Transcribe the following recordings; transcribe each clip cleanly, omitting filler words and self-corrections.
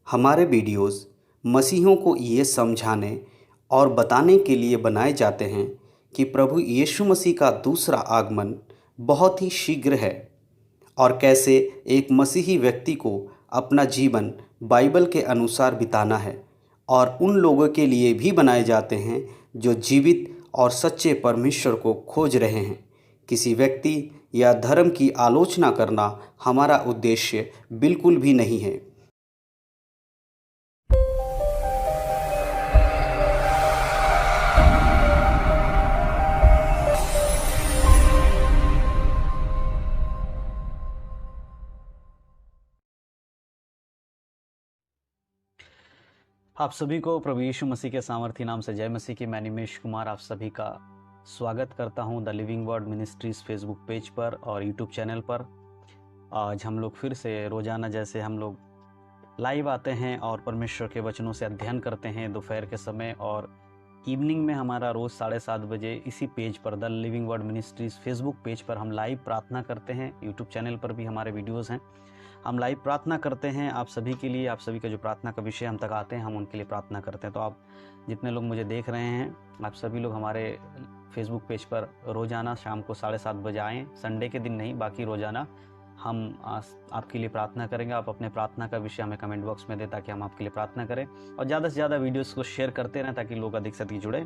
हमारे वीडियोस मसीहियों को ये समझाने और बताने के लिए बनाए जाते हैं कि प्रभु यीशु मसीह का दूसरा आगमन बहुत ही शीघ्र है और कैसे एक मसीही व्यक्ति को अपना जीवन बाइबल के अनुसार बिताना है। और उन लोगों के लिए भी बनाए जाते हैं जो जीवित और सच्चे परमेश्वर को खोज रहे हैं। किसी व्यक्ति या धर्म की आलोचना करना हमारा उद्देश्य बिल्कुल भी नहीं है। आप सभी को प्रभु यीशु मसीह के सामर्थी नाम से जय मसीह की। मैं निमेश कुमार आप सभी का स्वागत करता हूं the living word ministries Facebook page पर और यूट्यूब चैनल पर। आज हम लोग फिर से रोज़ाना जैसे हम लोग लाइव आते हैं और परमेश्वर के वचनों से अध्ययन करते हैं दोपहर के समय, और इवनिंग में हमारा रोज़ 7:30 बजे इसी पेज पर the living word ministries Facebook page पर हम लाइव प्रार्थना करते हैं। यूट्यूब चैनल पर भी हमारे वीडियोज़ हैं, हम लाइव प्रार्थना करते हैं आप सभी के लिए। आप सभी का जो प्रार्थना का विषय हम तक आते हैं हम उनके लिए प्रार्थना करते हैं। तो आप जितने लोग मुझे देख रहे हैं, आप सभी लोग हमारे फेसबुक पेज पर रोज़ाना शाम को 7:30 बजे आएँ। संडे के दिन नहीं, बाकी रोज़ाना हम आपके लिए प्रार्थना करेंगे। आप अपने प्रार्थना का विषय हमें कमेंट बॉक्स में दें ताकि हम आपके लिए प्रार्थना करें, और ज़्यादा से ज़्यादा वीडियोज़ को शेयर करते रहें ताकि लोग अधिक से अधिक जुड़े।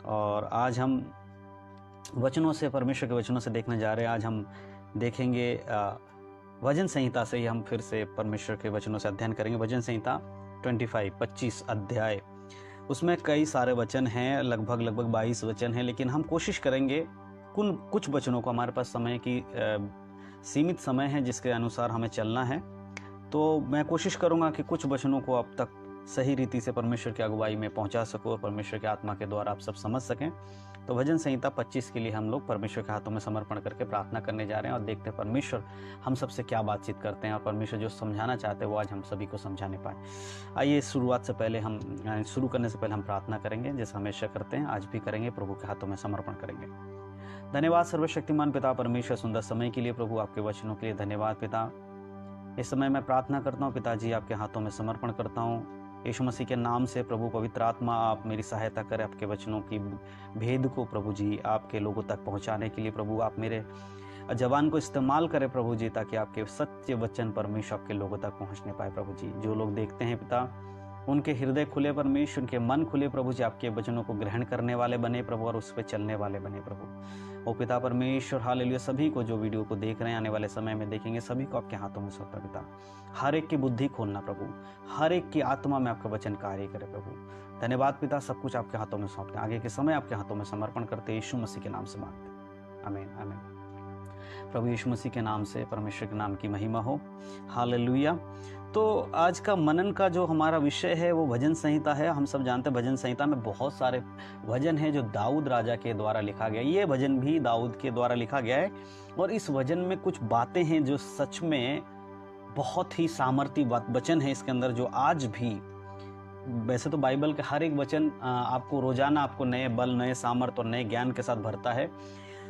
और आज हम वचनों से, परमेश्वर के वचनों से देखने जा रहे हैं। आज हम देखेंगे भजन संहिता से ही हम फिर से परमेश्वर के वचनों से अध्ययन करेंगे। भजन संहिता 25 अध्याय, उसमें कई सारे वचन हैं, लगभग 22 वचन हैं, लेकिन हम कोशिश करेंगे कुछ वचनों को, हमारे पास समय की सीमित समय है जिसके अनुसार हमें चलना है, तो मैं कोशिश करूंगा कि कुछ वचनों को अब तक सही रीति से परमेश्वर की अगुवाई में पहुंचा सकूं और परमेश्वर की आत्मा के द्वारा आप सब समझ सकें। तो भजन संहिता 25 के लिए हम लोग परमेश्वर के हाथों में समर्पण करके प्रार्थना करने जा रहे हैं और देखते हैं परमेश्वर हम सबसे क्या बातचीत करते हैं और परमेश्वर जो समझाना चाहते हैं वो आज हम सभी को समझाने पाए। आइए शुरू करने से पहले हम प्रार्थना करेंगे, जैसे हमेशा करते हैं, आज भी करेंगे। प्रभु के हाथों में समर्पण करेंगे। धन्यवाद सर्वशक्तिमान पिता परमेश्वर, सुंदर समय के लिए प्रभु, आपके वचनों के लिए धन्यवाद पिता। इस समय मैं प्रार्थना करता हूँ पिताजी, आपके हाथों में समर्पण करता हूँ यीशु मसीह के नाम से। प्रभु पवित्र आत्मा आप मेरी सहायता करें, आपके वचनों की भेद को प्रभु जी आपके लोगों तक पहुंचाने के लिए। प्रभु आप मेरे जवान को इस्तेमाल करें प्रभु जी, ताकि आपके सच्चे वचन परमेश्वर आपके लोगों तक पहुंचने पाए प्रभु जी। जो लोग देखते हैं पिता, उनके हृदय खुले परमेश्वर, उनके मन खुले प्रभु जी, आपके वचनों को ग्रहण करने वाले बने प्रभु और उस पर चलने वाले बने प्रभु। ओ पिता परमेश्वर, हालेलुया, सभी को जो वीडियो को देख रहे हैं, आने वाले समय में देखेंगे, सभी को आपके हाथों में सौंपा पिता। हर एक की बुद्धि खोलना प्रभु, हर एक की आत्मा में आपका वचन कार्य करे प्रभु। धन्यवाद पिता, सब कुछ आपके हाथों में सौंपते हैं, आगे के समय आपके हाथों में समर्पण करते यीशु मसीह के नाम से मांगते हैं, आमीन आमीन। प्रभु यीशु मसीह के नाम से परमेश्वर के नाम की महिमा हो, हालेलुया। तो आज का मनन का जो हमारा विषय है वो भजन संहिता है। हम सब जानते हैं भजन संहिता में बहुत सारे भजन हैं जो दाऊद राजा के द्वारा लिखा गया। ये भजन भी दाऊद के द्वारा लिखा गया है, और इस भजन में कुछ बातें हैं जो सच में बहुत ही सामर्थी वचन है इसके अंदर, जो आज भी, वैसे तो बाइबल के हर एक वचन आपको रोजाना आपको नए बल, नए सामर्थ और नए ज्ञान के साथ भरता है,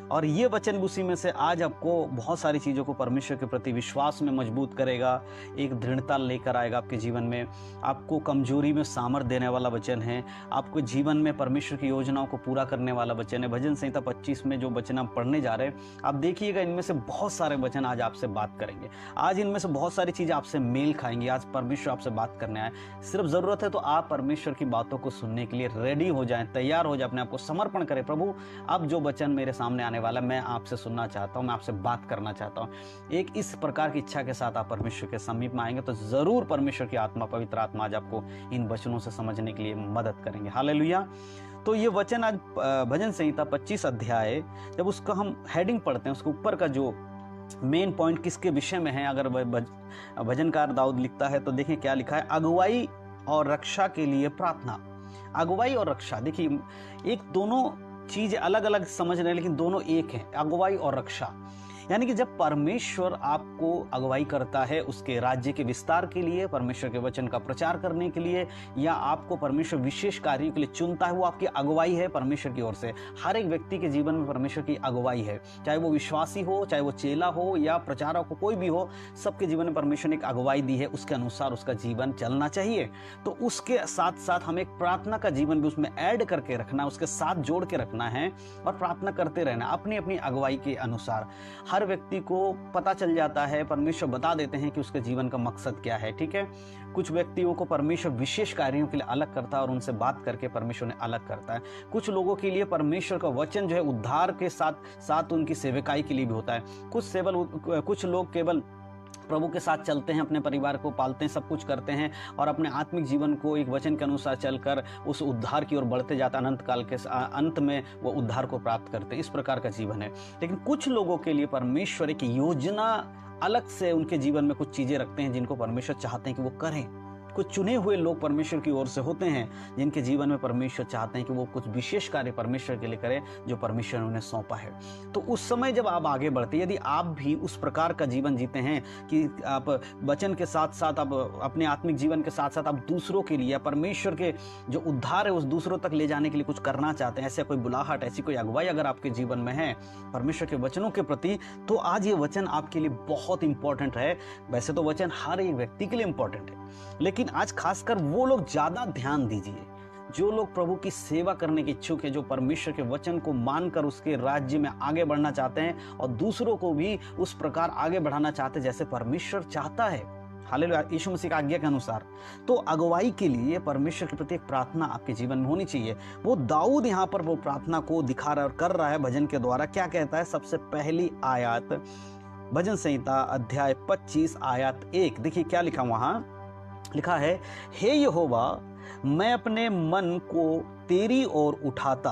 और ये वचन उसी में से आज आपको बहुत सारी चीज़ों को परमेश्वर के प्रति विश्वास में मजबूत करेगा, एक दृढ़ता लेकर आएगा आपके जीवन में। आपको कमजोरी में सामर्थ देने वाला वचन है, आपको जीवन में परमेश्वर की योजनाओं को पूरा करने वाला वचन है। भजन संहिता 25 में जो वचन हम पढ़ने जा रहे हैं, आप देखिएगा इनमें से बहुत सारे वचन आज आपसे बात करेंगे। आज इनमें से बहुत सारी चीज़ें आपसे मेल खाएंगी। आज परमेश्वर आपसे बात करने आए, सिर्फ ज़रूरत है तो आप परमेश्वर की बातों को सुनने के लिए रेडी हो जाएं, तैयार हो जाए, अपने आप को समर्पण करें। प्रभु अब जो वचन मेरे सामने वाला मैं आपसे सुनना चाहता हूं, मैं आपसे बात करना चाहता हूं। एक इस प्रकार की इच्छा के साथ आप परमेश्वर के समीप में आएंगे तो जरूर परमेश्वर की आत्मा, पवित्र आत्मा आज आपको इन वचनों से समझने के लिए मदद करेंगे। हालेलुया। तो ये वचन आज भजन संहिता 25 अध्याय, जब उसका हम हेडिंग पढ़ते हैं, उसके ऊपर का जो मेन पॉइंट किसके विषय में है, अगर भजनकार दाऊद लिखता है तो देखें क्या लिखा है। अगुवाई और रक्षा के लिए प्रार्थना। अगुवाई और रक्षा, देखिए एक दोनों चीज़ अलग अलग समझ रहे हैं लेकिन दोनों एक हैं, अगुवाई और रक्षा। यानी कि जब परमेश्वर आपको अगुवाई करता है उसके राज्य के विस्तार के लिए, परमेश्वर के वचन का प्रचार करने के लिए, या आपको परमेश्वर विशेष कार्यों के लिए चुनता है, वो आपकी अगुवाई है परमेश्वर की ओर से। हर एक व्यक्ति के जीवन में परमेश्वर की अगुवाई है, चाहे वो विश्वासी हो, चाहे वो चेला हो या प्रचारक हो, कोई भी हो, सबके जीवन में परमेश्वर ने एक अगुवाई दी है, उसके अनुसार उसका जीवन चलना चाहिए। तो उसके साथ साथ हमें एक प्रार्थना का जीवन भी उसमें ऐड करके रखना, उसके साथ जोड़ के रखना है और प्रार्थना करते रहना अपनी अपनी अगुवाई के अनुसार। हर व्यक्ति को पता चल जाता है, परमेश्वर बता देते हैं कि उसके जीवन का मकसद क्या है, ठीक है। कुछ व्यक्तियों को परमेश्वर विशेष कार्यों के लिए अलग करता है और उनसे बात करके परमेश्वर ने अलग करता है। कुछ लोगों के लिए परमेश्वर का वचन जो है उद्धार के साथ साथ उनकी सेवकाई के लिए भी होता है। कुछ लोग केवल प्रभु के साथ चलते हैं, अपने परिवार को पालते हैं, सब कुछ करते हैं और अपने आत्मिक जीवन को एक वचन के अनुसार चलकर उस उद्धार की ओर बढ़ते जाता है, अनंत काल के अंत में वो उद्धार को प्राप्त करते हैं। इस प्रकार का जीवन है। लेकिन कुछ लोगों के लिए परमेश्वर एक योजना अलग से उनके जीवन में कुछ चीजें रखते हैं जिनको परमेश्वर चाहते हैं कि वो करें। कुछ चुने हुए लोग परमेश्वर की ओर से होते हैं जिनके जीवन में परमेश्वर चाहते हैं कि वो कुछ विशेष कार्य परमेश्वर के लिए करें जो परमेश्वर ने उन्हें सौंपा है। तो उस समय जब आप आगे बढ़ते, यदि आप भी उस प्रकार का जीवन जीते हैं कि आप वचन के साथ साथ आप अपने आत्मिक जीवन के साथ साथ आप दूसरों के लिए, परमेश्वर के जो उद्धार है उस दूसरों तक ले जाने के लिए कुछ करना चाहते हैं, ऐसा कोई बुलाहट, ऐसी कोई अगुवाई अगर आपके जीवन में है परमेश्वर के वचनों के प्रति, तो आज ये वचन आपके लिए बहुत इंपॉर्टेंट है। वैसे तो वचन हर एक व्यक्ति के लिए इंपॉर्टेंट है, लेकिन आज खासकर वो लोग ज्यादा ध्यान दीजिए जो लोग प्रभु की सेवा करने के इच्छुक है, जो परमेश्वर के वचन को मानकर उसके राज्य में आगे बढ़ना चाहते हैं और दूसरों को भी उस प्रकार आगे बढ़ाना चाहते हैं जैसे परमेश्वर चाहता है, हालेलुया, यीशु मसीह की आज्ञा के अनुसार। तो अगुवाई के लिए परमेश्वर के प्रति एक प्रार्थना आपके जीवन में होनी चाहिए। वो दाऊद यहाँ पर वो प्रार्थना को दिखा रहा है और कर रहा है भजन के द्वारा। क्या कहता है? सबसे पहली आयत, भजन संहिता अध्याय 25 आयत 1, देखिए क्या लिखा वहां। लिखा है, हे यहोवा, मैं अपने मन को तेरी ओर उठाता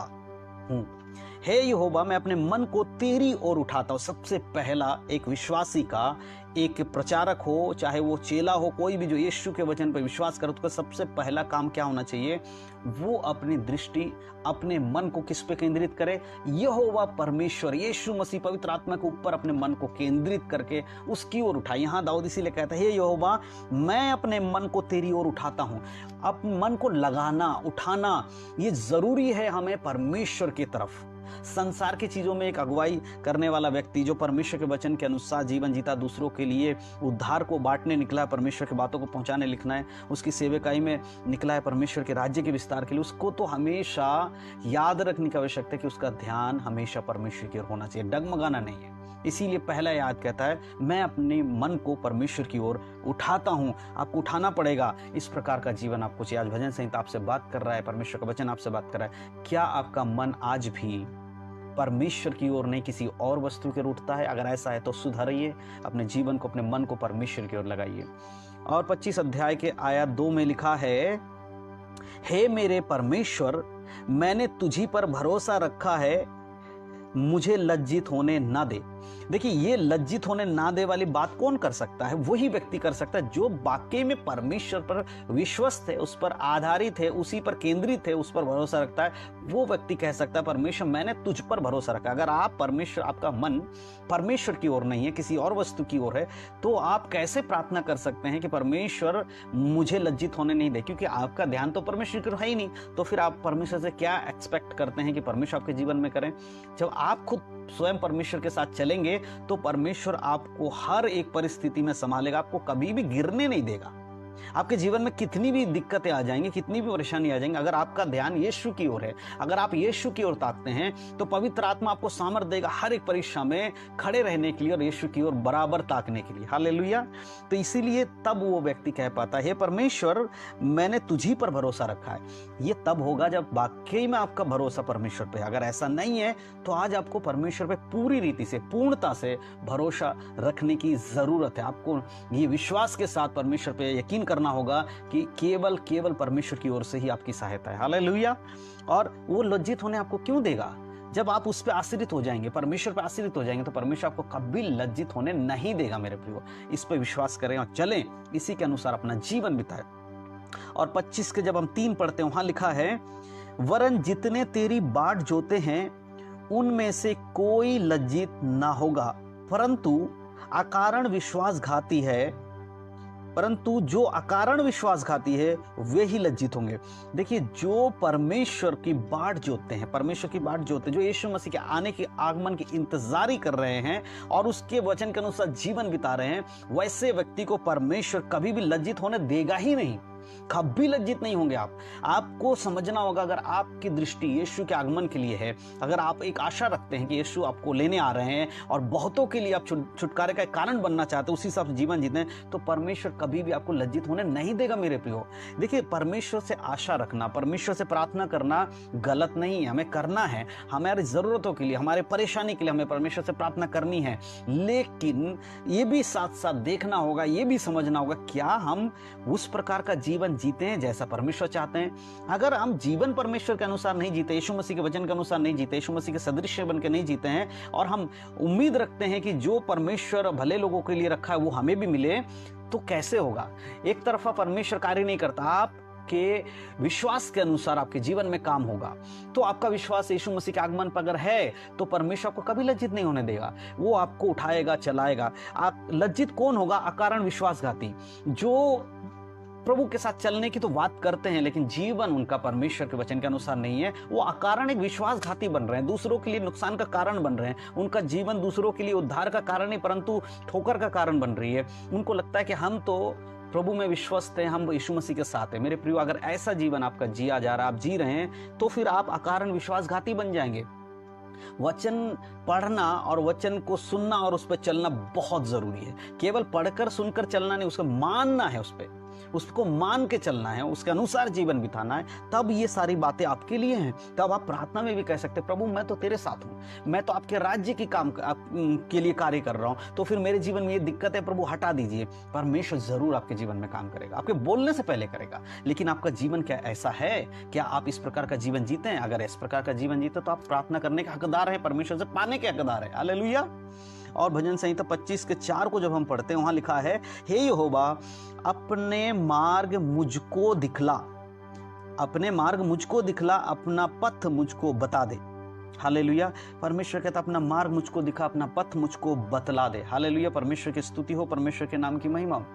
हूँ। हे यहोवा, मैं अपने मन को तेरी ओर उठाता हूँ। सबसे पहला एक विश्वासी का, एक प्रचारक हो, चाहे वो चेला हो, कोई भी जो यीशु के वचन पर विश्वास करे, उसका सबसे पहला काम क्या होना चाहिए? वो अपनी दृष्टि, अपने मन को किस पे केंद्रित करे? यहोवा परमेश्वर, यीशु मसीह पवित्र आत्मा के ऊपर अपने मन को केंद्रित करके उसकी ओर उठाए। यहाँ दाऊद इसीलिए कहता है, हे यहोवा, मैं अपने मन को तेरी ओर उठाता हूँ। अपने मन को लगाना, उठाना, ये जरूरी है हमें परमेश्वर की तरफ। संसार की चीजों में एक अगुवाई करने वाला व्यक्ति जो परमेश्वर के वचन के अनुसार जीवन जीता, दूसरों के लिए उद्धार को बांटने निकला है, परमेश्वर की बातों को पहुंचाने लिखना है, उसकी सेवकाई में निकला है परमेश्वर के राज्य के विस्तार के लिए, उसको तो हमेशा याद रखने की आवश्यकता है कि उसका ध्यान हमेशा परमेश्वर की ओर होना चाहिए, डगमगाना नहीं है। इसीलिए पहला याद कहता है, मैं अपने मन को परमेश्वर की ओर उठाता हूं। आपको उठाना पड़ेगा। इस प्रकार का जीवन आपको चाहिए। आज भजन संहिता आपसे बात कर रहा है, परमेश्वर का वचन आपसे बात कर रहा है। क्या आपका मन आज भी परमेश्वर की ओर नहीं किसी और वस्तु के उठता है? अगर ऐसा है तो सुधारिए अपने जीवन को, अपने मन को परमेश्वर की ओर लगाइए। और 25 अध्याय के आयत 2 में लिखा है, हे मेरे परमेश्वर, मैंने तुझी पर भरोसा रखा है, मुझे लज्जित होने ना दे। देखिए, ये लज्जित होने ना दे वाली बात कौन कर सकता है? वही व्यक्ति कर सकता है जो वाकई में परमेश्वर पर विश्वस्त है, उस पर आधारित है, उसी पर केंद्रित है, उस पर भरोसा रखता है। वो व्यक्ति कह सकता है, परमेश्वर, मैंने तुझ पर भरोसा रखा। अगर आप परमेश्वर, आपका मन परमेश्वर की ओर नहीं है, किसी और वस्तु की ओर है, तो आप कैसे प्रार्थना कर सकते हैं कि परमेश्वर मुझे लज्जित होने नहीं दे? क्योंकि आपका ध्यान तो परमेश्वर की ओर है ही नहीं। तो फिर आप परमेश्वर से क्या एक्सपेक्ट करते हैं कि परमेश्वर आपके जीवन में करें? जब आप खुद स्वयं परमेश्वर के साथ चलेंगे तो परमेश्वर आपको हर एक परिस्थिति में संभालेगा, आपको कभी भी गिरने नहीं देगा। आपके जीवन में कितनी भी दिक्कतें आ जाएंगी, कितनी भी परेशानी आ जाएंगी, अगर आपका ध्यान यीशु की ओर है, अगर आप यीशु की ओर ताकते हैं, तो पवित्र आत्मा आपको सामर्थ्य देगा हर एक परीक्षा में खड़े रहने के लिए और यीशु की ओर बराबर ताकने के लिए। हालेलुया। तो इसीलिए तब वो व्यक्ति कह पाता है, हे परमेश्वर, मैंने तुझी पर भरोसा रखा है। ये तब होगा जब वाकई में आपका भरोसा परमेश्वर पे है। अगर ऐसा नहीं है तो आज आपको परमेश्वर पे पूरी रीति से, पूर्णता से भरोसा रखने की जरूरत है। आपको ये विश्वास के साथ परमेश्वर पे यकीन करना होगा कि केवल परमेश्वर की ओर से ही आपकी सहायता है। हालेलुया। और वो लज्जित होने आपको क्यों देगा? जब आप उस पे आश्रित हो जाएंगे, परमेश्वर पे आश्रित हो जाएंगे, तो परमेश्वर आपको कभी लज्जित होने नहीं देगा। मेरे प्रियो, इस पे विश्वास करें और चलें, इसी के अनुसार अपना जीवन बिताएं। और 25 के जब हम 3 पढ़ते हैं, वहां लिखा है, वरन जितने तेरी बाट जोते हैं उनमें से कोई लज्जित ना होगा। परंतु अकारण विश्वासघाती है, परंतु जो अकारण विश्वासघाती है वे ही लज्जित होंगे। देखिए, जो परमेश्वर की बाट जोतते हैं, परमेश्वर की बाट जोतते हैं, जो यीशु मसीह के आने के आगमन की इंतजारी कर रहे हैं और उसके वचन के अनुसार जीवन बिता रहे हैं, वैसे व्यक्ति को परमेश्वर कभी भी लज्जित होने देगा ही नहीं। कभी लज्जित नहीं होंगे आप। आपको समझना होगा, अगर आपकी दृष्टि यीशु के आगमन के लिए है, अगर आप एक आशा रखते हैं कि यीशु आपको लेने आ रहे हैं और बहुतों के लिए आप छुटकारे का कारण बनना चाहते हैं, उसी हिसाब से जीवन जीते हैं, तो परमेश्वर कभी भी आपको लज्जित होने नहीं देगा मेरे प्रियो। देखिए, परमेश्वर से आशा रखना, परमेश्वर से प्रार्थना करना गलत नहीं है, हमें करना है। हमारी ज़रूरतों के लिए, हमारे परेशानी के लिए हमें परमेश्वर से प्रार्थना करनी है, लेकिन ये भी साथ साथ देखना होगा, ये भी समझना होगा, क्या हम उस प्रकार का जीवन जीते हैं जैसा परमेश्वर चाहते हैं। अगर हम जीवन परमेश्वर के अनुसार नहीं जीते, यीशु मसीह के वचन के अनुसार नहीं जीते, यीशु मसीह के सदृश्य बन के नहीं जीते हैं, और हम उम्मीद रखते हैं कि जो परमेश्वर भले लोगों के लिए रखा है वो हमें भी मिले, तो कैसे होगा? एक तरफा परमेश्वर कार्य नहीं करता, आप के विश्वास के अनुसार आपके जीवन में काम होगा। तो आपका विश्वास यीशु मसीह के आगमन पर अगर है, तो परमेश्वर आपको कभी लज्जित नहीं होने देगा, वो आपको उठाएगा, चलाएगा। आप लज्जित कौन होगा? अकारण विश्वासघाती, जो प्रभु के साथ चलने की तो बात करते हैं, लेकिन जीवन उनका परमेश्वर के वचन के अनुसार नहीं है। वो अकारण एक विश्वासघाती बन रहे हैं, दूसरों के लिए नुकसान का कारण बन रहे हैं। उनका जीवन दूसरों के लिए उद्धार का कारण नहीं, परंतु ठोकर का कारण बन रही है। उनको लगता है कि हम तो प्रभु में विश्वस्त हैं, हम यीशु मसीह के साथ हैं। मेरे प्रियो, अगर ऐसा जीवन आपका जिया जा रहा है, आप जी रहे हैं, तो फिर आप अकारण विश्वासघाती बन जाएंगे। वचन पढ़ना और वचन को सुनना और उस पर चलना बहुत जरूरी है। केवल पढ़कर सुनकर चलना नहीं, उसको मानना है, उसको मान के चलना है, उसके अनुसार जीवन बिताना है। तब ये सारी बातें आपके लिए हैं। तब आप प्रार्थना में भी कह सकते हैं, प्रभु मैं तो तेरे साथ हूँ, मैं तो आपके राज्य की काम के लिए कार्य कर रहा हूँ, तो फिर मेरे जीवन में ये दिक्कत है, प्रभु हटा दीजिए। परमेश्वर जरूर आपके जीवन में काम करेगा, आपके बोलने से पहले करेगा। लेकिन आपका जीवन क्या ऐसा है? क्या आप इस प्रकार का जीवन जीते हैं? अगर इस प्रकार का जीवन जीते तो आप प्रार्थना करने के हकदार हैं, परमेश्वर से पाने के हकदार हैं। हालेलुया। और भजन संहिता 25:4 को जब हम पढ़ते हैं, वहां लिखा है, हे यहोवा अपने मार्ग मुझको दिखला, अपने मार्ग मुझको दिखला, अपना पथ मुझको बता दे। हालेलुया। परमेश्वर कहता अपना मार्ग मुझको दिखा, अपना पथ मुझको बतला दे। हालेलुया। परमेश्वर की स्तुति हो, परमेश्वर के नाम की महिमा हो।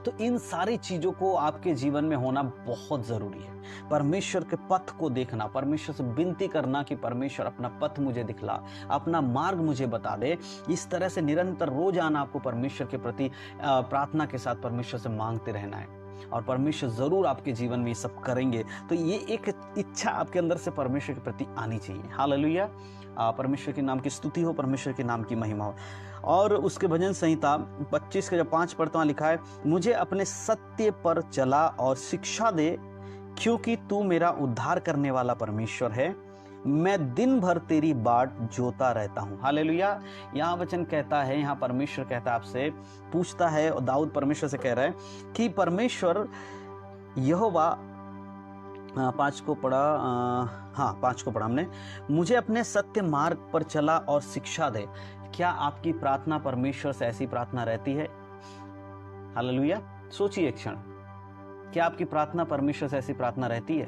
तो इन सारी चीजों को आपके जीवन में होना बहुत जरूरी है। परमेश्वर के पथ को देखना, परमेश्वर से विनती करना कि परमेश्वर अपना पथ मुझे दिखला, अपना मार्ग मुझे बता दे। इस तरह से निरंतर रोजाना आपको परमेश्वर के प्रति प्रार्थना के साथ परमेश्वर से मांगते रहना है, और परमेश्वर जरूर आपके जीवन में ये सब करेंगे। तो ये एक इच्छा आपके अंदर से परमेश्वर के प्रति आनी चाहिए। हालेलुया। परमेश्वर के नाम की स्तुति हो, परमेश्वर के नाम की महिमा हो। और उसके भजन संहिता 25:5 पढ़ता हूं, लिखा है, मुझे अपने सत्य पर चला और शिक्षा दे, क्योंकि तू मेरा उद्धार करने वाला परमेश्वर है। मैं दिन भर तेरी बाट जोता रहता हूं। हालेलुया। यहाँ वचन कहता है, यहाँ परमेश्वर कहता है, आपसे पूछता है, और दाऊद परमेश्वर से कह रहा है कि परमेश्वर यहोवा 5 को पढ़ा हमने, मुझे अपने सत्य मार्ग पर चला और शिक्षा दे। क्या आपकी प्रार्थना परमेश्वर से ऐसी प्रार्थना रहती है? हालेलुया। सोचिए एक क्षण, क्या आपकी प्रार्थना परमेश्वर से ऐसी प्रार्थना रहती है?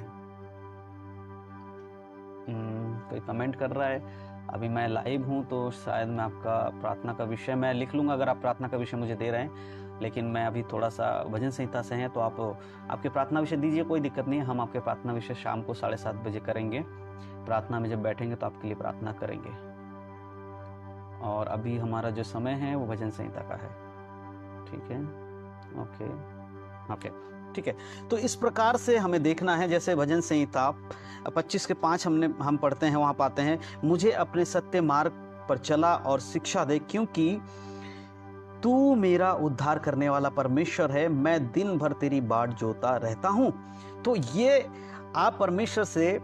कोई कमेंट कर रहा है, अभी मैं लाइव हूं तो शायद मैं आपका प्रार्थना का विषय मैं लिख लूंगा अगर आप प्रार्थना का विषय मुझे दे रहे हैं, लेकिन मैं अभी थोड़ा सा भजन संहिता से हैं, तो आप आपके प्रार्थना विषय दीजिए, कोई दिक्कत नहीं है। हम आपके प्रार्थना विषय शाम को 7:30 बजे करेंगे। प्रार्थना में जब बैठेंगे तो आपके लिए प्रार्थना करेंगे। और अभी हमारा जो समय है वो भजन संहिता का है। ठीक है, ओके, ठीक है। तो इस प्रकार से हमें देखना है, जैसे भजन संहिता 25:5 हम पढ़ते हैं, वहां पाते हैं, मुझे अपने सत्य मार्ग पर चला और शिक्षा दे, क्योंकि तू मेरा उद्धार करने वाला परमेश्वर है। मैं दिन भर तेरी बाट जोता रहता हूं। तो ये आप परमेश्वर से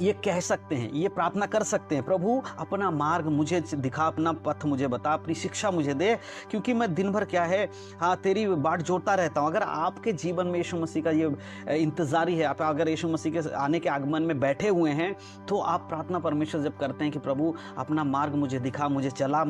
ये कह सकते हैं, ये प्रार्थना कर सकते हैं, प्रभु अपना मार्ग मुझे दिखा, अपना पथ मुझे बता, अपनी शिक्षा मुझे दे, क्योंकि मैं दिन भर क्या है, तेरी बाट जोड़ता रहता हूँ। अगर आपके जीवन में यीशु मसीह का ये इंतजारी है, आप अगर यीशु मसीह के आने के आगमन में बैठे हुए हैं, तो आप प्रार्थना परमेश्वर जब करते हैं कि प्रभु अपना मार्ग मुझे दिखा, मुझे चला,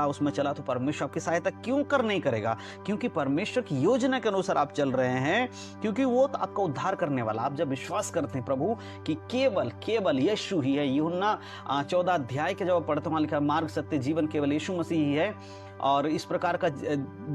उसमें चला, तो परमेश्वर आपकी सहायता क्यों कर नहीं करेगा? क्योंकि परमेश्वर की योजना के अनुसार आप चल रहे हैं, क्योंकि वो तो आपका उद्धार करने वाला। आप जब विश्वास करते हैं प्रभु कि केवल केवल यीशु ही है। यूहन्ना 14 अध्याय के जब पढ़ते वहाँ लिखा है, मार्ग सत्य जीवन केवल यीशु मसीह ही है। और इस प्रकार का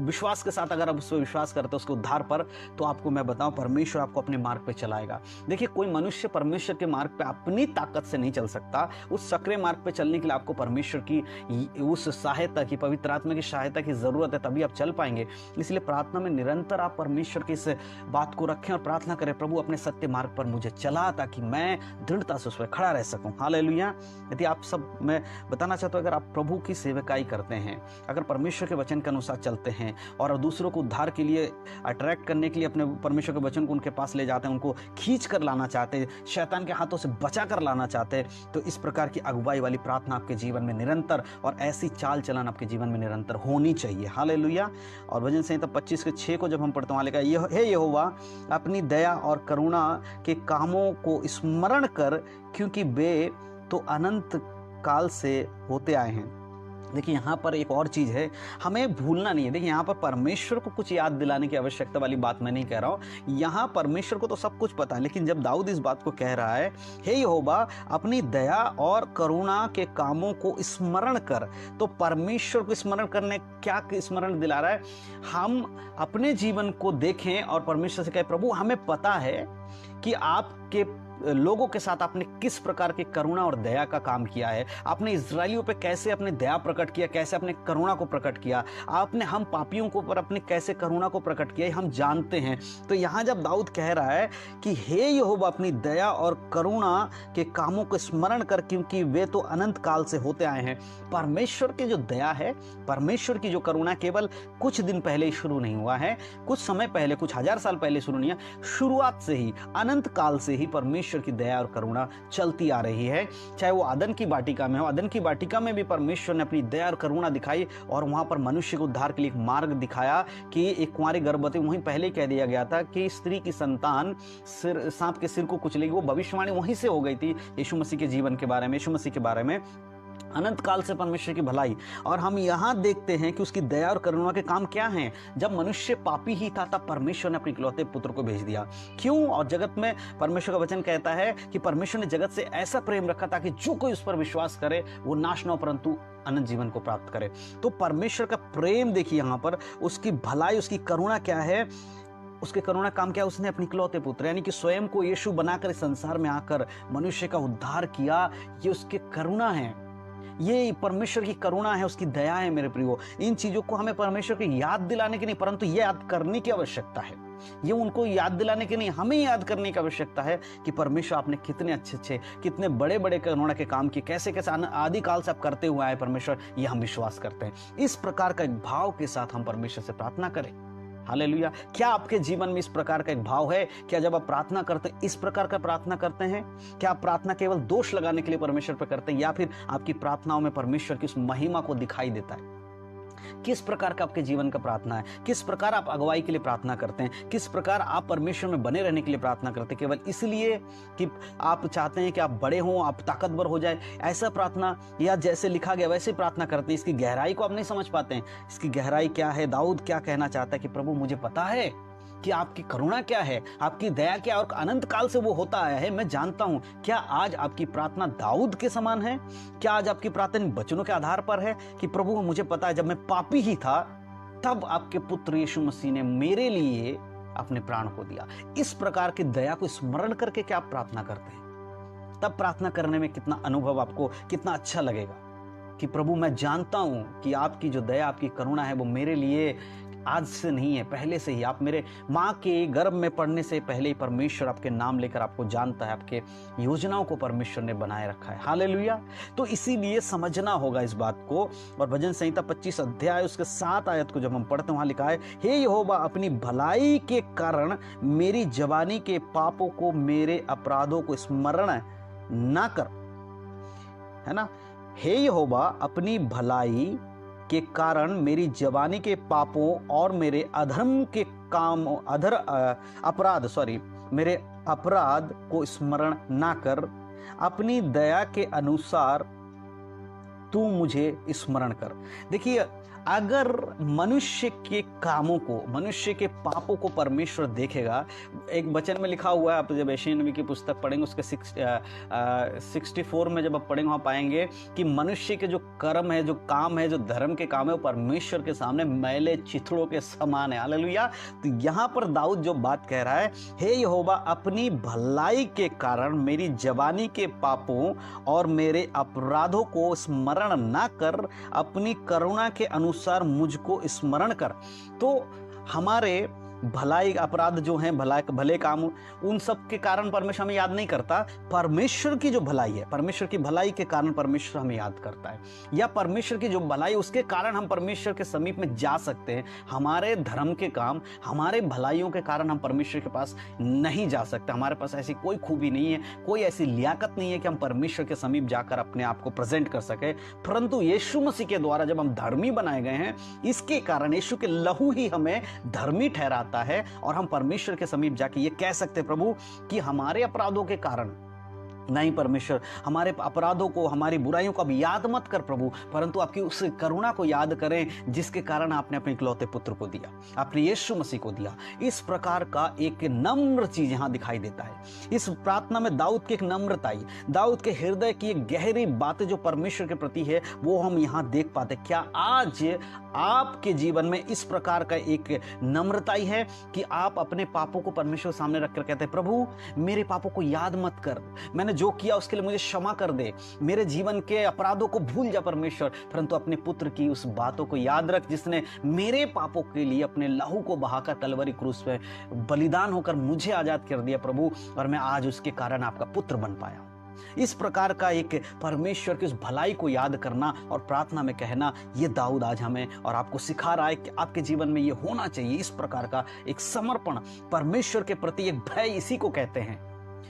विश्वास के साथ अगर आप उस पर विश्वास करते हो उसके उद्धार पर, तो आपको मैं बताऊं परमेश्वर आपको अपने मार्ग पे चलाएगा। देखिए, कोई मनुष्य परमेश्वर के मार्ग पे अपनी ताकत से नहीं चल सकता। उस सक्रिय मार्ग पे चलने के लिए आपको परमेश्वर की उस सहायता की, पवित्र आत्मा की सहायता की जरूरत है, तभी आप चल पाएंगे। इसलिए प्रार्थना में निरंतर आप परमेश्वर की इस बात को रखें और प्रार्थना करें, प्रभु अपने सत्य मार्ग पर मुझे चला, ताकि मैं दृढ़ता से उस पर खड़ा रह सकूं। हालेलुया। यदि आप सब, मैं बताना चाहता हूं, अगर आप प्रभु की सेवकाई करते हैं, अगर परमेश्वर के वचन के अनुसार चलते हैं और दूसरों को उद्धार के लिए अट्रैक्ट करने के लिए अपने परमेश्वर के वचन को उनके पास ले जाते हैं, उनको खींच कर लाना चाहते हैं, शैतान के हाथों से बचा कर लाना चाहते हैं, तो इस प्रकार की अगुवाई वाली प्रार्थना आपके जीवन में निरंतर और ऐसी चाल चलन आपके जीवन में निरंतर होनी चाहिए। हालेलुया। और भजन संहिता 25:6 को जब हम पढ़ते हैं, वहाँ लिखा है, हे यहोवा अपनी दया और करुणा के कामों को स्मरण कर, क्योंकि वे तो अनंत काल से होते आए हैं। देखिए, यहाँ पर एक और चीज़ है, हमें भूलना नहीं है। देखिए, यहाँ पर परमेश्वर को कुछ याद दिलाने की आवश्यकता वाली बात मैं नहीं कह रहा हूँ। यहाँ परमेश्वर को तो सब कुछ पता है, लेकिन जब दाऊद इस बात को कह रहा है, हे यहोवा अपनी दया और करुणा के कामों को स्मरण कर, तो परमेश्वर को स्मरण करने, क्या स्मरण दिला रहा है? हम अपने जीवन को देखें और परमेश्वर से कहें, प्रभु हमें पता है कि आपके लोगों के साथ आपने किस प्रकार की करुणा और दया का काम किया है। आपने इजरायलियों पे कैसे अपने दया प्रकट किया, कैसे अपने करुणा को प्रकट किया, आपने हम पापियों को पर अपने कैसे करुणा को प्रकट किया, हम जानते हैं। तो यहाँ जब दाऊद कह रहा है कि हे यहोवा अपनी दया और करुणा के कामों को स्मरण कर, क्योंकि वे तो अनंत काल से होते आए हैं। परमेश्वर की जो दया है, परमेश्वर की जो करुणा केवल कुछ दिन पहले ही शुरू नहीं हुआ है, कुछ समय पहले, कुछ हजार साल पहले शुरू नहीं है, शुरुआत से ही, अनंत काल से ही परमेश्वर की दया और करुणा चलती आ रही है। चाहे वो आदन की वाटिका में हो, आदन की वाटिका में भी परमेश्वर ने अपनी दया और करुणा दिखाई और वहां पर मनुष्य को उद्धार के लिए एक मार्ग दिखाया कि एक कुंवारी गर्भवती, वहीं पहले कह दिया गया था कि स्त्री की संतान सांप के सिर को कुचलेगी। वो भविष्यवाणी वहीं से हो गई थी यीशु मसीह के जीवन के बारे में, यीशु मसीह के बारे में, अनंत काल से परमेश्वर की भलाई। और हम यहाँ देखते हैं कि उसकी दया और करुणा के काम क्या हैं। जब मनुष्य पापी ही था, तब परमेश्वर ने अपने इकलौते पुत्र को भेज दिया। क्यों? और जगत में परमेश्वर का वचन कहता है कि परमेश्वर ने जगत से ऐसा प्रेम रखा ताकि जो कोई उस पर विश्वास करे वो नाश न हो परंतु अनंत जीवन को प्राप्त करे। तो परमेश्वर का प्रेम देखिए यहाँ पर, उसकी भलाई, उसकी करुणा क्या है, उसके करुणा काम क्या है? उसने अपने इकलौते पुत्र यानी कि स्वयं को यीशु बनाकर इस संसार में आकर मनुष्य का उद्धार किया। ये उसके करुणा है, ये परमेश्वर की करुणा है, उसकी दया है। मेरे प्रियो, इन चीजों को हमें परमेश्वर की याद दिलाने की नहीं, परंतु ये याद करने की आवश्यकता है। ये उनको याद दिलाने की नहीं, हमें याद करने की आवश्यकता है कि परमेश्वर आपने कितने अच्छे, कितने बड़े बड़े करुणा के काम किए, कैसे कैसे आदि काल से आप करते हुए आए परमेश्वर, ये हम विश्वास करते हैं। इस प्रकार का एक भाव के साथ हम परमेश्वर से प्रार्थना करें। हालेलुया। क्या आपके जीवन में इस प्रकार का एक भाव है? क्या जब आप प्रार्थना करते हैं इस प्रकार का प्रार्थना करते हैं? क्या आप प्रार्थना केवल दोष लगाने के लिए परमेश्वर पर करते हैं, या फिर आपकी प्रार्थनाओं में परमेश्वर की उस महिमा को दिखाई देता है? किस प्रकार का आपके जीवन का प्रार्थना है? किस प्रकार आप अगुवाई के लिए प्रार्थना करते हैं? किस प्रकार आप परमेश्वर में बने रहने के लिए प्रार्थना करते हैं? केवल इसलिए कि आप चाहते हैं कि आप बड़े हों, आप ताकतवर हो जाए, ऐसा प्रार्थना, या जैसे लिखा गया वैसे प्रार्थना करते हैं? इसकी गहराई को आप नहीं समझ पाते हैं। इसकी गहराई क्या है? दाऊद क्या कहना चाहता है कि प्रभु मुझे पता है कि आपकी करुणा क्या है, आपकी दया क्या है, और अनंत काल से वो होता आया है, मैं जानता हूं। क्या आज आपकी प्रार्थना दाऊद के समान है? क्या आज आपकी प्रार्थना इन वचनों के आधार पर है कि प्रभु मुझे पता है जब मैं पापी ही था तब आपके पुत्र यीशु मसीह ने मेरे लिए अपने प्राण को दिया? इस प्रकार की दया को स्मरण करके क्या आप प्रार्थना करते हैं? तब प्रार्थना करने में कितना अनुभव आपको, कितना अच्छा लगेगा कि प्रभु मैं जानता हूं कि आपकी जो दया, आपकी करुणा है वो मेरे लिए आज से नहीं है, पहले से ही। आप मेरे माँ के गर्भ में पड़ने से पहले ही परमेश्वर आपके नाम लेकर आपको जानता है, आपके योजनाओं को परमेश्वर ने बनाए रखा है। हालेलुया। तो इसीलिए समझना होगा इस बात को। और भजन संहिता 25 अध्याय उसके 7 आयत को जब हम पढ़ते हैं, वहां लिखा है, हे यहोवा अपनी भलाई के कारण मेरी जवानी के पापों को, मेरे अपराधों को स्मरण ना कर। है ना? हे यहोवा अपनी भलाई के कारण मेरी जवानी के पापों और मेरे अधर्म के काम, मेरे अपराध को स्मरण ना कर। अपनी दया के अनुसार तू मुझे स्मरण कर। देखिए, अगर मनुष्य के कामों को, मनुष्य के पापों को परमेश्वर देखेगा, एक वचन में लिखा हुआ है, आप जब यशायाह नबी की पुस्तक पढ़ेंगे उसके 64 में जब आप पढ़ेंगे वहाँ पाएंगे कि मनुष्य के जो कर्म है, जो काम है, जो धर्म के काम है, वो परमेश्वर के सामने मैले चिथड़ों के समान है। हालेलुया। तो यहाँ पर दाऊद जो बात कह रहा है, हे यहोवा, अपनी भलाई के कारण मेरी जवानी के पापों और मेरे अपराधों को स्मरण ना कर, अपनी करुणा के अनुसार मुझको स्मरण कर। तो हमारे भलाई अपराध जो हैं, भले काम, उन सब के कारण परमेश्वर हमें याद नहीं करता। परमेश्वर की जो भलाई है, परमेश्वर की भलाई के कारण परमेश्वर हमें याद करता है, या परमेश्वर की जो भलाई उसके कारण हम परमेश्वर के समीप में जा सकते हैं। हमारे धर्म के काम, हमारे भलाइयों के कारण हम परमेश्वर के पास नहीं जा सकते। हमारे पास ऐसी कोई खूबी नहीं है, कोई ऐसी लियाकत नहीं है कि हम परमेश्वर के समीप जाकर अपने आप को प्रेजेंट कर सके। परंतु यीशु मसीह के द्वारा जब हम धर्मी बनाए गए हैं, इसके कारण यीशु के लहू ही हमें धर्मी ठहराता है, और हम परमेश्वर के समीप जाके ये कह सकते हैं, प्रभु, कि हमारे अपराधों के कारण नहीं, परमेश्वर, हमारे अपराधों को, हमारी बुराइयों को अब याद मत कर प्रभु, परंतु आपकी उस करुणा को याद करें जिसके कारण आपने अपने इकलौते पुत्र को दिया, आपने यीशु मसीह को दिया। इस प्रकार का एक नम्र चीज यहां दिखाई देता है। इस प्रार्थना में दाऊद की एक नम्रता, दाऊद के हृदय की एक गहरी बातें जो परमेश्वर के प्रति है, वो हम यहां देख पाते। क्या आज आपके जीवन में इस प्रकार का एक नम्रताई है कि आप अपने पापों को परमेश्वर सामने रखकर कहते हैं, प्रभु मेरे पापों को याद मत कर, मैंने जो किया उसके लिए मुझे क्षमा कर दे, मेरे जीवन के अपराधों को भूल जा परमेश्वर, परंतु अपने पुत्र की उस बातों को याद रख जिसने मेरे पापों के लिए अपने लहू को बहाकर कलवरी क्रूस पे बलिदान होकर मुझे आजाद कर दिया प्रभु, और मैं आज उसके कारण आपका पुत्र बन पाया। इस प्रकार का एक परमेश्वर की उस भलाई को याद करना और प्रार्थना में कहना, ये दाऊद आज हमें और आपको सिखा रहा है कि आपके जीवन में ये होना चाहिए। इस प्रकार का एक समर्पण, परमेश्वर के प्रति एक भय, इसी को कहते हैं।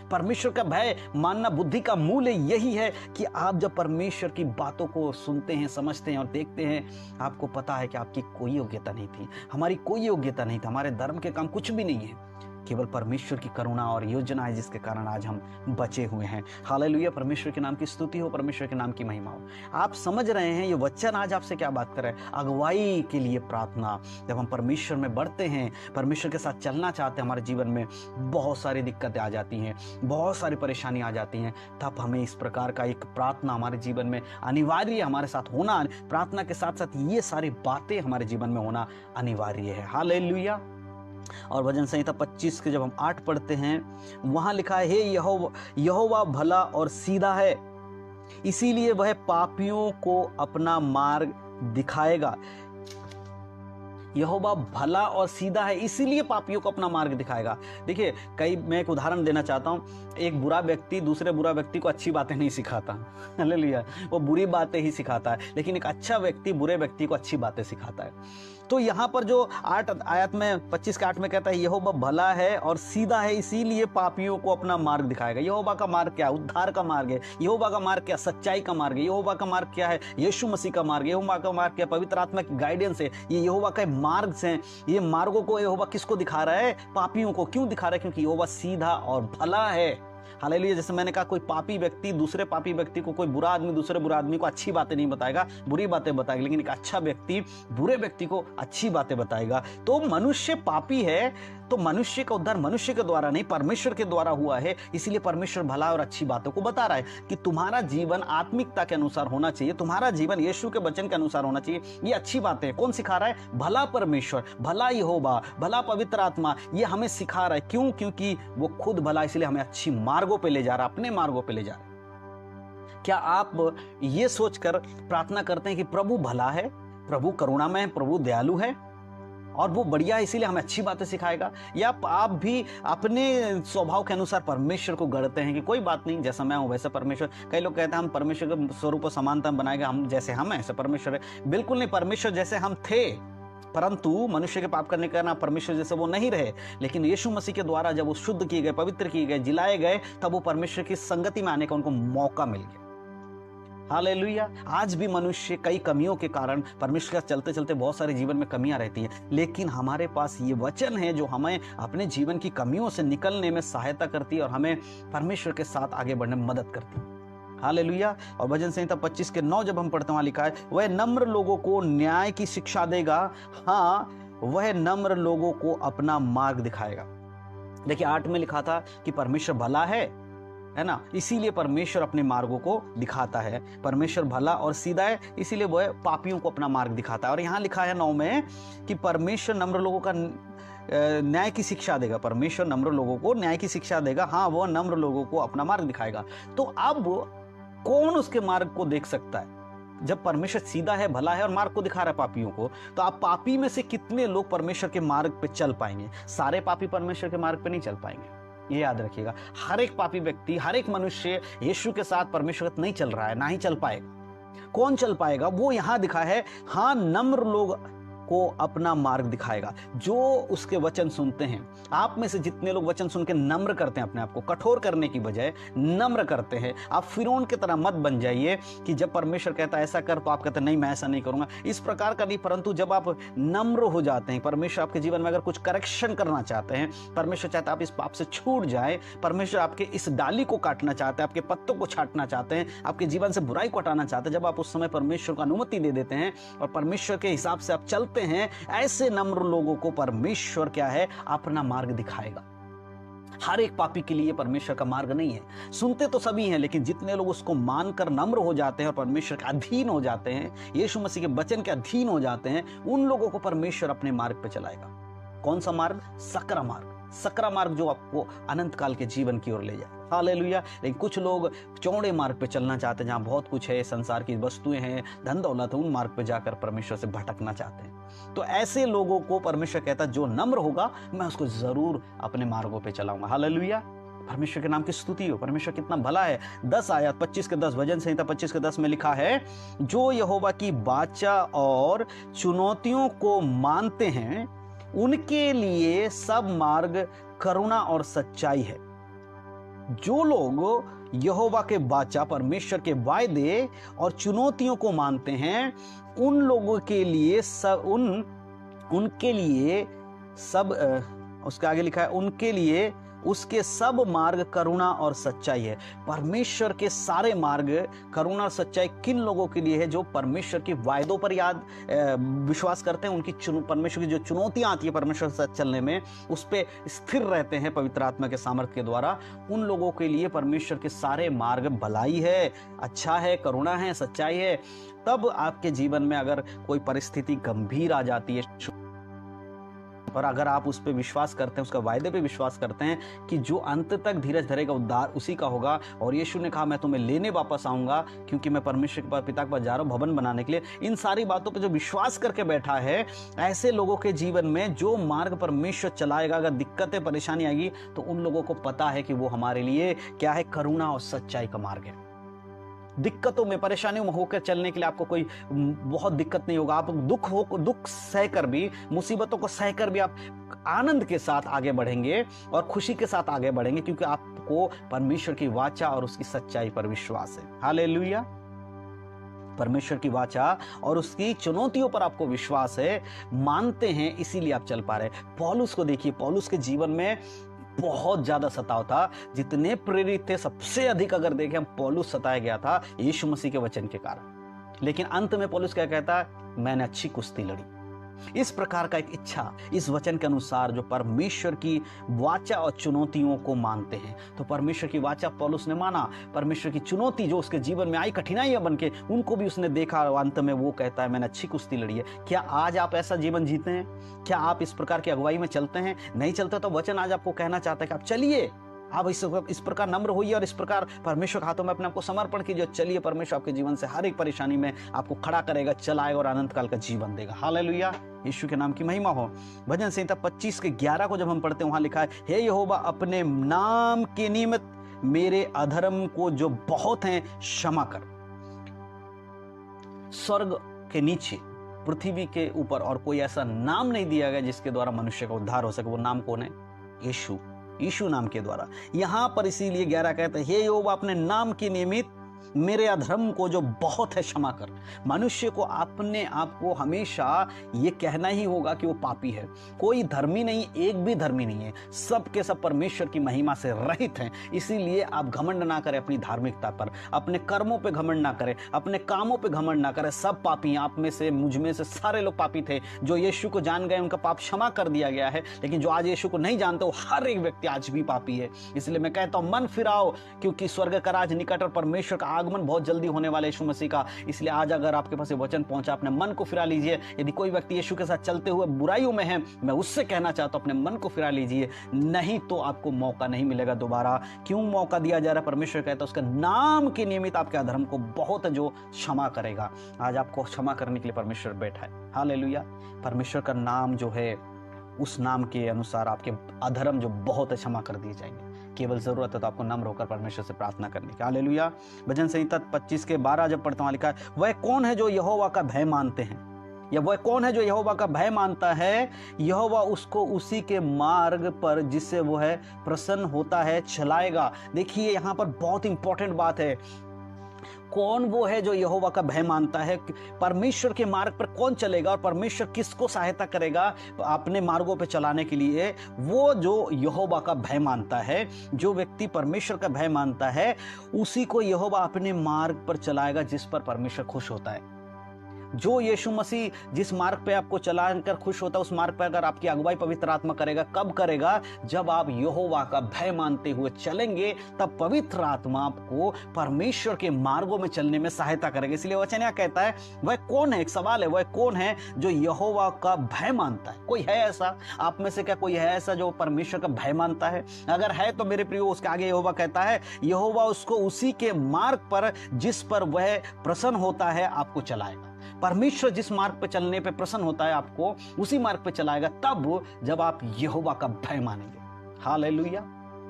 परमेश्वर का भय मानना बुद्धि का मूल यही है कि आप जब परमेश्वर की बातों को सुनते हैं, समझते हैं और देखते हैं, आपको पता है कि आपकी कोई योग्यता नहीं थी, हमारी कोई योग्यता नहीं थी, हमारे धर्म के काम कुछ भी नहीं है, केवल परमेश्वर की करुणा और योजना है जिसके कारण आज हम बचे हुए हैं। हालेलुया। परमेश्वर के नाम की स्तुति हो, परमेश्वर के नाम की महिमा हो। आप समझ रहे हैं ये वचन आज आपसे क्या बात कर रहा है? अगुवाई के लिए प्रार्थना। जब हम परमेश्वर में बढ़ते हैं, परमेश्वर के साथ चलना चाहते हैं, हमारे जीवन में बहुत सारी दिक्कतें आ जाती हैं, बहुत सारी परेशानी आ जाती हैं, तब हमें इस प्रकार का एक प्रार्थना हमारे जीवन में अनिवार्य हमारे साथ होना, प्रार्थना के साथ साथ ये सारी बातें हमारे जीवन में होना अनिवार्य है। हालेलुया। और भजन संहिता 25 के जब हम 8 पढ़ते हैं, वहां लिखा है, हे यहोवा भला और सीधा है, इसीलिए वह पापियों को अपना मार्ग दिखाएगा। यहोवा भला और सीधा है, इसीलिए पापियों को अपना मार्ग दिखाएगा। देखिए, मैं एक उदाहरण देना चाहता हूँ। एक बुरा व्यक्ति दूसरे बुरा व्यक्ति को अच्छी बातें नहीं सिखाता, हालेलुया, वो बुरी बातें ही सिखाता है, लेकिन एक अच्छा व्यक्ति बुरे व्यक्ति को अच्छी बातें सिखाता है। तो यहाँ पर जो 8 आयत में 25 के 8 में कहता है, यहोवा भला है और सीधा है, इसीलिए पापियों को अपना मार्ग दिखाएगा। यहोवा का मार्ग क्या है? उद्धार का मार्ग है। यहोवा का मार्ग क्या? सच्चाई का मार्ग है। यहोवा का मार्ग क्या है? यीशु मसीह का मार्ग है। यहोवा का मार्ग क्या? पवित्र आत्मा की गाइडेंस है। ये यहोवा के मार्ग हैं। ये मार्गों को यहोवा किसको दिखा रहा है? पापियों को। क्यों दिखा रहा है? क्योंकि यहोवा सीधा और भला है। हालेलुया। जैसे मैंने कहा, कोई पापी व्यक्ति दूसरे पापी व्यक्ति को, कोई बुरा आदमी दूसरे बुरा आदमी को अच्छी बातें नहीं बताएगा, बुरी बातें बताएगा, लेकिन एक अच्छा व्यक्ति बुरे व्यक्ति को अच्छी बातें बताएगा। तो मनुष्य पापी है, तो मनुष्य का उद्धार मनुष्य के द्वारा नहीं, परमेश्वर के द्वारा हुआ है। इसीलिए परमेश्वर भला और अच्छी बातों को बता रहा है कि तुम्हारा जीवन आत्मिकता के अनुसार होना चाहिए, तुम्हारा जीवन यीशु के वचन के अनुसार होना चाहिए। ये अच्छी बातें है। कौन सिखा रहा है? भला परमेश्वर, भला यहोवा, भला पवित्र आत्मा, ये हमें सिखा रहा है। क्यों? क्योंकि वो खुद भला, इसलिए हमें अच्छी मार्गों पे ले जा रहा है, अपने मार्गों पे ले जा रहा है। क्या आप ये सोचकर प्रार्थना करते हैं कि प्रभु भला है, प्रभु करुणामय है, प्रभु दयालु है और वो बढ़िया है, इसीलिए हमें अच्छी बातें सिखाएगा? या आप भी अपने स्वभाव के अनुसार परमेश्वर को गढ़ते हैं कि कोई बात नहीं, जैसा मैं हूं वैसे परमेश्वर। कई लोग कहते हैं हम परमेश्वर के स्वरूप और समानता बनाएगा, हम जैसे हम हैं ऐसे परमेश्वर है। बिल्कुल नहीं, परमेश्वर जैसे हम थे, परंतु मनुष्य के पाप करने के कारण परमेश्वर जैसे वो नहीं रहे। लेकिन यीशु मसीह के द्वारा जब वो शुद्ध किए गए, पवित्र किए गए, जिलाए गए, तब वो परमेश्वर की संगति में आने का उनको मौका मिल गया। हालेलुया। आज भी मनुष्य कई कमियों के कारण परमेश्वर के चलते चलते बहुत सारे जीवन में कमियां रहती हैं, लेकिन हमारे पास ये वचन है जो हमें अपने जीवन की कमियों से निकलने में सहायता करती है और हमें परमेश्वर के साथ आगे बढ़ने में मदद करती है। हालेलुया। और भजन संहिता 25 के 9 जब हम पढ़ते हैं, वहां लिखा है, वह नम्र लोगों को न्याय की शिक्षा देगा, हाँ वह नम्र लोगों को अपना मार्ग दिखाएगा। देखिए 8 में लिखा था कि परमेश्वर भला है ना, इसीलिए परमेश्वर अपने मार्गों को दिखाता है। परमेश्वर भला और सीधा है, इसीलिए वह पापियों को अपना मार्ग दिखाता है। और यहाँ लिखा है 9 में कि परमेश्वर नम्र लोगों का न्याय की शिक्षा देगा। परमेश्वर नम्र लोगों को न्याय की शिक्षा देगा, हाँ वह नम्र लोगों को अपना मार्ग दिखाएगा। तो अब कौन उसके मार्ग को देख सकता है? जब परमेश्वर सीधा है, भला है और मार्ग को दिखा रहा है पापियों को, तो आप पापी में से कितने लोग परमेश्वर के मार्ग पे चल पाएंगे? सारे पापी परमेश्वर के मार्ग पे नहीं चल पाएंगे, ये याद रखिएगा। हर एक पापी व्यक्ति, हर एक मनुष्य यीशु के साथ परमेश्वर नहीं चल रहा है, ना ही चल पाएगा। कौन चल पाएगा? वो यहां दिखा है, हाँ नम्र लोग को अपना मार्ग दिखाएगा, जो उसके वचन सुनते हैं। आप में से जितने लोग वचन सुन के नम्र करते हैं, अपने आप को कठोर करने की बजाय नम्र करते हैं, आप फिरौन की तरह मत बन जाइए कि जब परमेश्वर कहता है ऐसा कर तो आप कहते हैं नहीं मैं ऐसा नहीं करूंगा, इस प्रकार का नहीं। परंतु जब आप नम्र हो जाते हैं, परमेश्वर आपके जीवन में अगर कुछ करेक्शन करना चाहते हैं, परमेश्वर चाहता है आप इस पाप से छूट जाए, परमेश्वर आपके इस डाली को काटना चाहते हैं, आपके पत्तों को छांटना चाहते हैं, आपके जीवन से बुराई को हटाना चाहते हैं, जब आप उस समय परमेश्वर को अनुमति दे देते हैं और परमेश्वर के हिसाब से आप चलते हैं, ऐसे नम्र लोगों को परमेश्वर क्या है? अपना मार्ग दिखाएगा। हर एक पापी के लिए परमेश्वर का मार्ग नहीं है। सुनते तो सभी हैं, लेकिन जितने लोग उसको मानकर नम्र हो जाते हैं और परमेश्वर के अधीन हो जाते हैं, यीशु मसीह के वचन के अधीन हो जाते हैं, उन लोगों को परमेश्वर अपने मार्ग पे चलाएगा। कौन सा मार्ग? सकरा मार्ग। सकरा मार्ग जो आपको अनंत काल के जीवन की ओर ले जाए। हालेलुया। लेकिन कुछ लोग चौड़े मार्ग पे चलना चाहते हैं, जहां बहुत कुछ है, संसार की वस्तुएं हैं, धन दौलत है, उन मार्ग पे जाकर परमेश्वर से भटकना चाहते हैं। तो ऐसे लोगों को परमेश्वर कहता है जो नम्र होगा मैं उसको जरूर अपने मार्गों पे चलाऊंगा। हालेलुया। परमेश्वर के नाम की स्तुति हो। परमेश्वर कितना भला है। 10 आयत 25 के 10 भजन संहिता 25 के 10 में लिखा है, जो यहोवा की वाचा और चुनौतियों को मानते हैं उनके लिए सब मार्ग करुणा और सच्चाई है। जो लोग यहोवा के वाचा, परमेश्वर के वायदे और चुनौतियों को मानते हैं, उन लोगों के लिए उनके लिए सब उसके आगे लिखा है, उनके लिए उसके सब मार्ग करुणा और सच्चाई है। परमेश्वर के सारे मार्ग करुणा और सच्चाई किन लोगों के लिए है? जो परमेश्वर के वायदों पर विश्वास करते हैं, उनकी परमेश्वर की जो चुनौतियां आती है परमेश्वर के साथ चलने में, उस पे स्थिर रहते हैं पवित्र आत्मा के सामर्थ्य के द्वारा, उन लोगों के लिए परमेश्वर के सारे मार्ग भलाई है, अच्छा है, करुणा है, सच्चाई है। तब आपके जीवन में अगर कोई परिस्थिति गंभीर आ जाती है और अगर आप उस पर विश्वास करते हैं, उसका वायदे पे विश्वास करते हैं कि जो अंत तक धीरज धरेगा उद्धार उसी का होगा, और यीशु ने कहा मैं तुम्हें लेने वापस आऊंगा क्योंकि मैं परमेश्वर के पास, पिता के पास जा रहा हूं भवन बनाने के लिए, इन सारी बातों पे जो विश्वास करके बैठा है, ऐसे लोगों के जीवन में जो मार्ग परमेश्वर चलाएगा, अगर दिक्कतें परेशानी आएगी तो उन लोगों को पता है कि वो हमारे लिए क्या है? करुणा और सच्चाई का मार्ग है। दिक्कतों में, परेशानियों में होकर चलने के लिए आपको कोई बहुत दिक्कत नहीं होगा। आप दुख सहकर भी, मुसीबतों को सहकर भी आप आनंद के साथ आगे बढ़ेंगे और खुशी के साथ आगे बढ़ेंगे, क्योंकि आपको परमेश्वर की वाचा और उसकी सच्चाई पर विश्वास है। हालेलुया। परमेश्वर की वाचा और उसकी चुनौतियों पर आपको विश्वास है, मानते हैं, इसीलिए आप चल पा रहे हैं। पौलुस को देखिए, पौलुस के जीवन में बहुत ज्यादा सताव था। जितने प्रेरित थे सबसे अधिक अगर देखें हम, पौलुस सताया गया था यीशु मसीह के वचन के कारण। लेकिन अंत में पौलुस क्या कहता है? मैंने अच्छी कुश्ती लड़ी। इस प्रकार का एक इच्छा, इस वचन के अनुसार जो परमेश्वर की वाचा और चुनौतियों को मानते हैं, तो परमेश्वर की वाचा पौलुस ने माना, परमेश्वर की चुनौती जो उसके जीवन में आई, कठिनाइयां बन के, उनको भी उसने देखा। अंत में वो कहता है मैंने अच्छी कुश्ती लड़ी है। क्या आज आप ऐसा जीवन जीते हैं? क्या आप इस प्रकार की अगुवाई में चलते हैं? नहीं चलते तो वचन आज आपको कहना चाहता है कि आप चलिए, आप इस प्रकार नम्र होइए और इस प्रकार परमेश्वर के हाथों में अपने आपको समर्पण कीजिए। चलिए, परमेश्वर आपके जीवन से हर एक परेशानी में आपको खड़ा करेगा, चलाएगा और अनंत काल का जीवन देगा। हालेलुया। यीशु के नाम की महिमा हो। भजन संहिता 25 के 11 को जब हम पढ़ते हैं, वहां लिखा है, हे यहोवा अपने नाम के निमित्त मेरे अधर्म को जो बहुत हैं क्षमा कर। स्वर्ग के नीचे, पृथ्वी के ऊपर और कोई ऐसा नाम नहीं दिया गया जिसके द्वारा मनुष्य का उद्धार हो सके। वो नाम कौन है? यीशु। यीशु नाम के द्वारा। यहां पर इसीलिए 11 कहते हैं, हे यहोवा अपने नाम के निमित्त मेरे अधर्म को जो बहुत है क्षमा कर। मनुष्य को अपने आप को हमेशा ये कहना ही होगा कि वो पापी है। कोई धर्मी नहीं, एक भी धर्मी नहीं है, सब के सब परमेश्वर की महिमा से रहित हैं। इसीलिए आप घमंड ना करें अपनी धार्मिकता पर, अपने कर्मों पे घमंड ना करें, अपने कामों पे घमंड ना करें। सब पापी हैं, आप में से, मुझ में से सारे लोग पापी थे। जो यीशु को जान गए उनका पाप क्षमा कर दिया गया है, लेकिन जो आज यीशु को नहीं जानते वो हर एक व्यक्ति आज भी पापी है। इसलिए मैं कहता हूं मन फिराओ, क्योंकि स्वर्ग का राज निकट और परमेश्वर का आगमन बहुत जल्दी होने वाला है यीशु मसीह का। इसलिए आज अगर आपके पास ये वचन पहुंचा, अपने मन को फिरा लीजिए। यदि कोई व्यक्ति यीशु के साथ चलते हुए बुराइयों में है, मैं उससे कहना चाहता हूं अपने मन को फिरा लीजिए, नहीं तो आपको मौका नहीं मिलेगा दोबारा। क्यों मौका दिया जा रहा है? परमेश्वर कहता है उसके नाम के निमित्त आपके अधर्म को बहुत जो क्षमा करेगा। आज आपको क्षमा करने के लिए परमेश्वर बैठा है। हालेलुया। परमेश्वर का नाम जो है, उस नाम के अनुसार आपके अधर्म जो बहुत क्षमा कर दिए जाएंगे। केवल जरूरत है तो आपको नम्र होकर परमेश्वर से प्रार्थना करने की। हालेलुया। भजन संहिता 25 के 12 जब पढ़ता हूं, लिखा है वह कौन है जो यहोवा का भय मानते हैं, या वह कौन है जो यहोवा का भय मानता है, यहोवा उसको उसी के मार्ग पर जिससे वो है प्रसन्न होता है चलाएगा। देखिए यहाँ पर बहुत इंपॉर्टेंट बात है, कौन वो है जो यहोवा का भय मानता है। परमेश्वर के मार्ग पर कौन चलेगा और परमेश्वर किसको सहायता करेगा अपने मार्गों पे चलाने के लिए? वो जो यहोवा का भय मानता है, जो व्यक्ति परमेश्वर का भय मानता है, उसी को यहोवा अपने मार्ग पर चलाएगा जिस पर परमेश्वर खुश होता है। जो यीशु मसीह जिस मार्ग पे आपको चलाकर खुश होता है, उस मार्ग पे अगर आपकी अगुवाई पवित्र आत्मा करेगा, कब करेगा? जब आप यहोवा का भय मानते हुए चलेंगे, तब पवित्र आत्मा आपको परमेश्वर के मार्गों में चलने में सहायता करेगा। इसलिए वचन यह कहता है वह कौन है, एक सवाल है, वह कौन है जो यहोवा का भय मानता है? कोई है ऐसा आप में से? क्या कोई है ऐसा जो परमेश्वर का भय मानता है? अगर है तो मेरे प्रियो, उसके आगे यहोवा कहता है यहोवा उसको उसी के मार्ग पर जिस पर वह प्रसन्न होता है आपको चलाएगा। परमेश्वर जिस मार्ग पे चलने पे प्रसन्न होता है आपको उसी मार्ग पे चलाएगा, तब जब आप यहोवा का भय मानेंगे। हालेलुया।